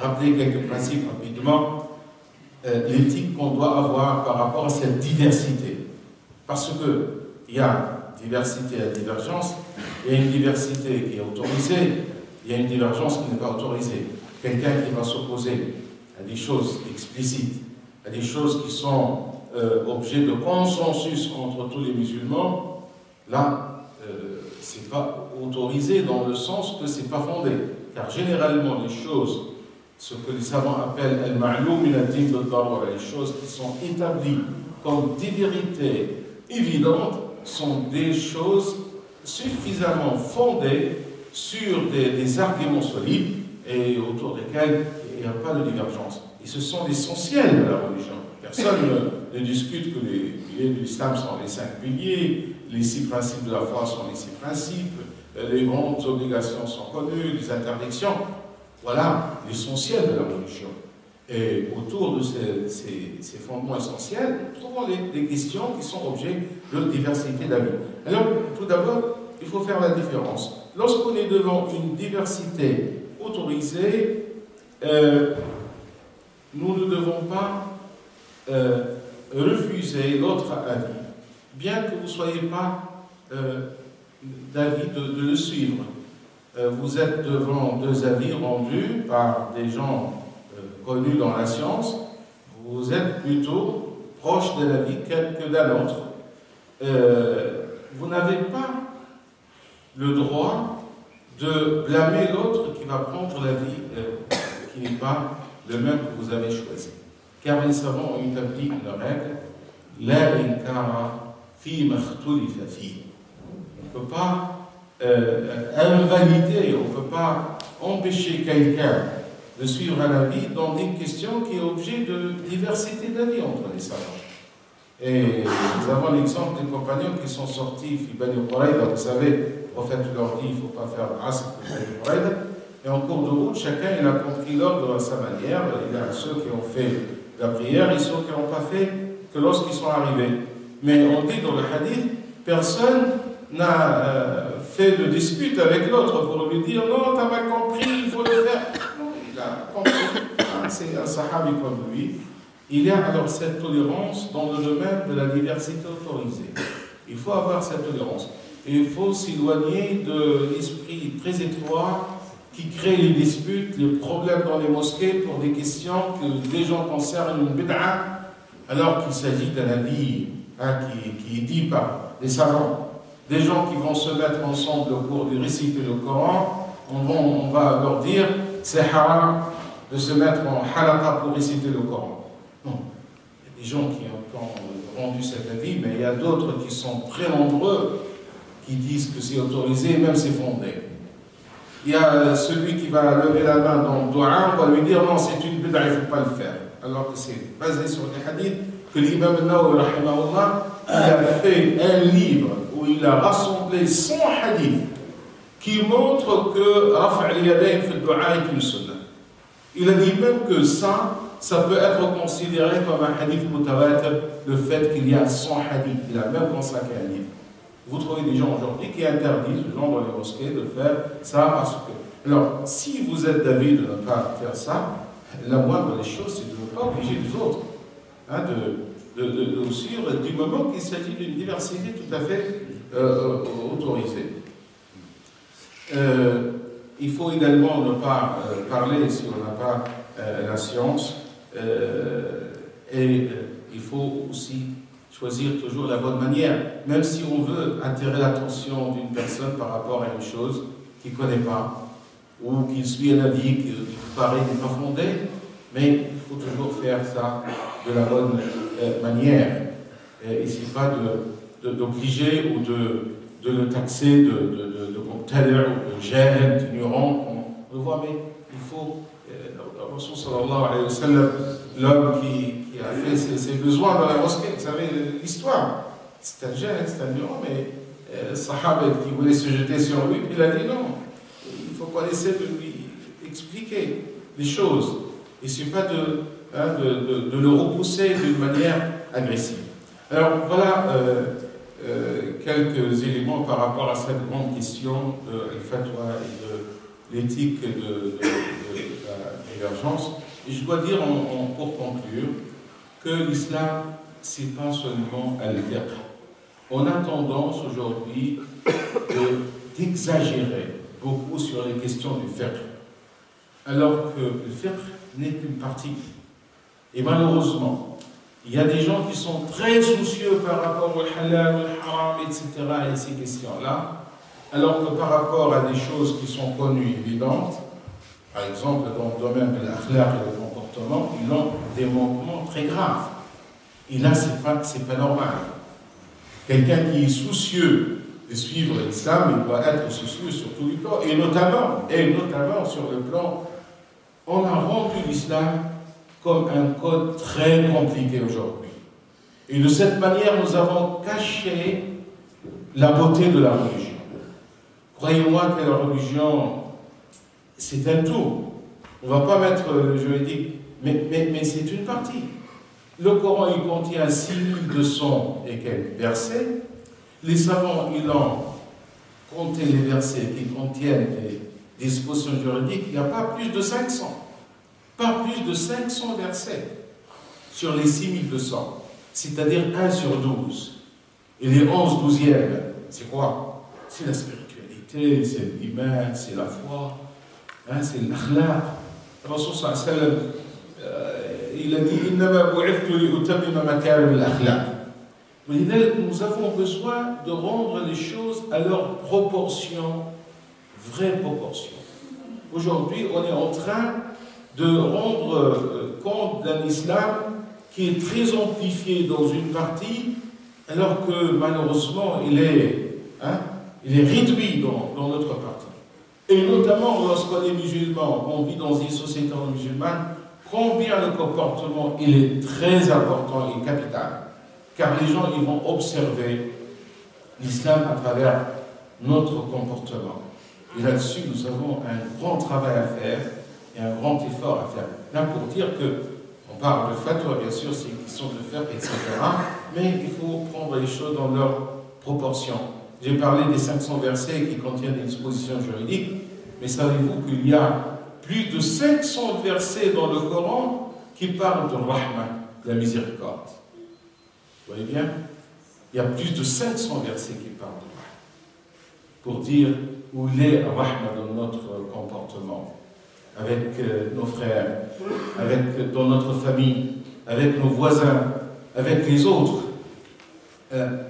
rappeler quelques principes rapidement. L'éthique qu'on doit avoir par rapport à cette diversité. Parce qu'il y a diversité à divergence, il y a une diversité qui est autorisée, il y a une divergence qui n'est pas autorisée. Quelqu'un qui va s'opposer à des choses explicites, à des choses qui sont objet de consensus entre tous les musulmans, là, c'est pas autorisé dans le sens que c'est pas fondé. Car généralement, les choses, ce que les savants appellent al-ma'loum min ad-din bid-darura, les choses qui sont établies comme des vérités évidentes, sont des choses suffisamment fondées sur des arguments solides et autour desquels il n'y a pas de divergence. Et ce sont l'essentiel de la religion. Personne ne discute que les piliers de l'islam sont les 5 piliers, les 6 principes de la foi sont les 6 principes, les grandes obligations sont connues, les interdictions. Voilà l'essentiel de la religion. Et autour de ces fondements essentiels, nous trouvons des questions qui sont objets de diversité d'avis. Alors, tout d'abord, il faut faire la différence. Lorsqu'on est devant une diversité autorisée, nous ne devons pas refuser l'autre avis, bien que vous ne soyez pas d'avis de le suivre. Vous êtes devant deux avis rendus par des gens connus dans la science, vous êtes plutôt proche de l'avis que d'un autre. Vous n'avez pas le droit de blâmer l'autre qui va prendre l'avis qui n'est pas le même que vous avez choisi. Car les savants ont établi une règle, la inkara fi makhtulifa fi. On ne peut pas invalider, on ne peut pas empêcher quelqu'un de suivre un avis dans une question qui est objet de diversité d'avis entre les savants. Et nous avons l'exemple des compagnons qui sont sortis, Bani Quraïda, vous savez, le prophète leur dit il ne faut pas faire grâce à Bani Quraïda. Et en cours de route, chacun il a compris l'ordre à sa manière. Il y a ceux qui ont fait la prière et ceux qui n'ont pas fait que lorsqu'ils sont arrivés. Mais on dit dans le hadith, personne n'a fait de dispute avec l'autre pour lui dire non, tu as mal compris, il faut le faire. Non, il a compris. C'est un sahabi comme lui. Il y a alors cette tolérance dans le domaine de la diversité autorisée. Il faut avoir cette tolérance. Et il faut s'éloigner de l'esprit très étroit qui crée les disputes, les problèmes dans les mosquées pour des questions que des gens concernent une bid'a, alors qu'il s'agit d'un avis qui est dit par des savants. Des gens qui vont se mettre ensemble pour réciter le Coran, on va leur dire c'est haram de se mettre en halakha pour réciter le Coran. Non, il y a des gens qui ont rendu cet avis, mais il y a d'autres qui sont très nombreux qui disent que c'est autorisé, même c'est fondé. Il y a celui qui va lever la main dans le doua, on va lui dire non, c'est une bid'a, il ne faut pas le faire. Alors que c'est basé sur les hadiths que l'imam Nawawi, rahimahullah, il a fait un livre où il a rassemblé 100 hadiths qui montrent que Raf' al-Yadayn fi al-du'a est une sunnah. Il a dit même que ça peut être considéré comme un hadith mutawatir, le fait qu'il y a 100 hadiths. Il a même consacré un livre. Vous trouvez des gens aujourd'hui qui interdisent, les gens dans les mosquées, de faire ça parce que... Alors, si vous êtes d'avis de ne pas faire ça, la moindre des choses, c'est de ne pas obliger les autres de suivre du moment qu'il s'agit d'une diversité tout à fait autorisée. Il faut également ne pas parler si on n'a pas la science et il faut aussi choisir toujours la bonne manière, même si on veut attirer l'attention d'une personne par rapport à une chose qu'il ne connaît pas ou qu'il suit un avis qui paraît n'est pas fondé, mais il faut toujours faire ça de la bonne manière. Il ne s'agit pas d'obliger ou de le taxer de mubtadi' ou de jahl, d'ignorant. On le voit, mais il faut, le Rasul sallallahu alayhi wa sallam, l'homme qui a fait ses besoins dans la mosquée, vous savez l'histoire, c'est un jahl, c'est un ignorant, mais sahaba qui voulait se jeter sur lui, puis il a dit non, il faut qu'on essaie de lui expliquer les choses. Il ne suffit pas de le repousser d'une manière agressive. Alors voilà quelques éléments par rapport à cette grande question de fatwa et de l'éthique de la divergence. Et je dois dire pour conclure que l'islam, ce n'est pas seulement al-fiqh. On a tendance aujourd'hui d'exagérer beaucoup sur les questions du fiqh, alors que le fiqh n'est qu'une partie. Et malheureusement, il y a des gens qui sont très soucieux par rapport au halal, au haram, etc. et ces questions-là, alors que par rapport à des choses qui sont connues, évidentes, par exemple dans le domaine de l'akhlaq et du comportement, ils ont des manquements très graves. Et là, c'est pas normal. Quelqu'un qui est soucieux de suivre l'islam, il doit être soucieux sur tous les plans, et notamment sur le plan, on a rendu l'islam comme un code très compliqué aujourd'hui. Et de cette manière, nous avons caché la beauté de la religion. Croyez-moi que la religion, c'est un tout. On ne va pas mettre le juridique, mais c'est une partie. Le Coran, il contient 6200 et quelques versets. Les savants, ils ont compté les versets qui contiennent des dispositions juridiques. Il n'y a pas plus de 500. Pas plus de 500 versets sur les 6200. C'est-à-dire 1 sur 12. Et les 11 douzièmes, c'est quoi? C'est la spiritualité, c'est l'iman, c'est la foi, c'est l'akhlaq. Le Rasul sallallahu alayhi wa sallam, il a dit innama bu'ithtu li utammima makarim al-akhlaq. Nous avons besoin de rendre les choses à leur proportion, vraie proportion. Aujourd'hui, on est en train de rendre compte d'un islam qui est très amplifié dans une partie, alors que malheureusement il est réduit dans l'autre partie. Et notamment lorsqu'on est musulman, on vit dans une société musulmane, combien le comportement il est très important et capital. car les gens ils vont observer l'islam à travers notre comportement. Et là-dessus, nous avons un grand travail à faire et un grand effort à faire. Là, pour dire que, on parle de fatwa, bien sûr, c'est une question de faire, etc. Mais il faut prendre les choses dans leur proportion. J'ai parlé des 500 versets qui contiennent des dispositions juridiques, mais savez-vous qu'il y a plus de 500 versets dans le Coran qui parlent de rahma, de la miséricorde. Vous voyez bien? Il y a plus de 500 versets qui parlent de rahma, pour dire où est rahma dans notre comportement, avec nos frères, dans notre famille, avec nos voisins, avec les autres.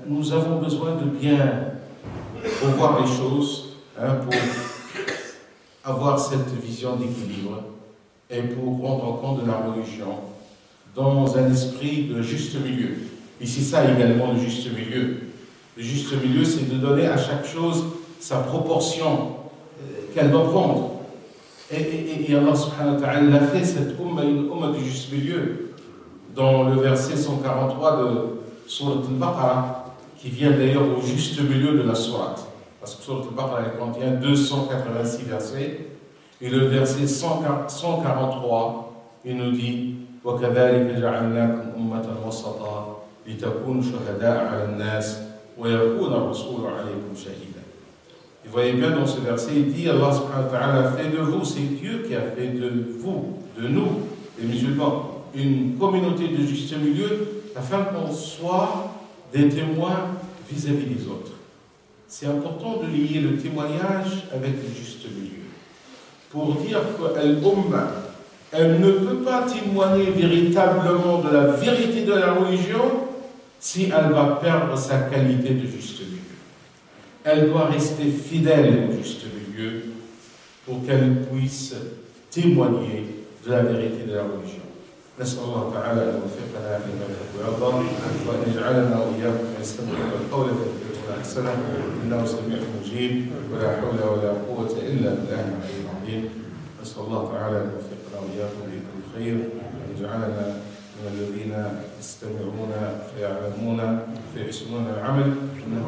Nous avons besoin de bien revoir les choses pour avoir cette vision d'équilibre et pour rendre compte de la religion dans un esprit de juste milieu. Et c'est ça également le juste milieu. Le juste milieu, c'est de donner à chaque chose sa proportion qu'elle doit prendre. Et Allah subhanahu wa ta'ala l'a fait, cette une umma du juste milieu, dans le verset 143 de Surat al-Baqarah, qui vient d'ailleurs au juste milieu de la sourate. Parce que Surat al-Baqarah contient 286 versets, et le verset 143, il nous dit وَكَذَلِكَ جَعَلْنَاكُمْ أُمَّةً وَسَطًا لِتَكُونُوا شُهَدَاءَ عَلَى النَّاسِ وَيَكُونَ الرَّسُولُ عَلَيْكُمْ شَهِيدًا. Vous voyez bien dans ce verset, il dit Allah subhanahu wa ta'ala a fait de vous, c'est Dieu qui a fait de vous, de nous, les musulmans, une communauté de juste milieu, afin qu'on soit des témoins vis-à-vis des autres. C'est important de lier le témoignage avec le juste milieu. Pour dire qu'Al-Ummah, elle ne peut pas témoigner véritablement de la vérité de la religion si elle va perdre sa qualité de juste milieu. Elle doit rester fidèle au juste milieu pour qu'elle puisse témoigner de la vérité de la religion. نسأل الله تعالى أن يوفقنا لما يحب ويرضى وأن يجعلنا وإياكم يستمعون القول فيتبعون أحسنه إنه سميع مجيب ولا حول ولا قوة إلا بالله العلي العظيم. نسأل الله تعالى أن يوفقنا وإياكم لكل خير وأن يجعلنا من الذين يستمعون فيعلمون فيحسنون العمل إنه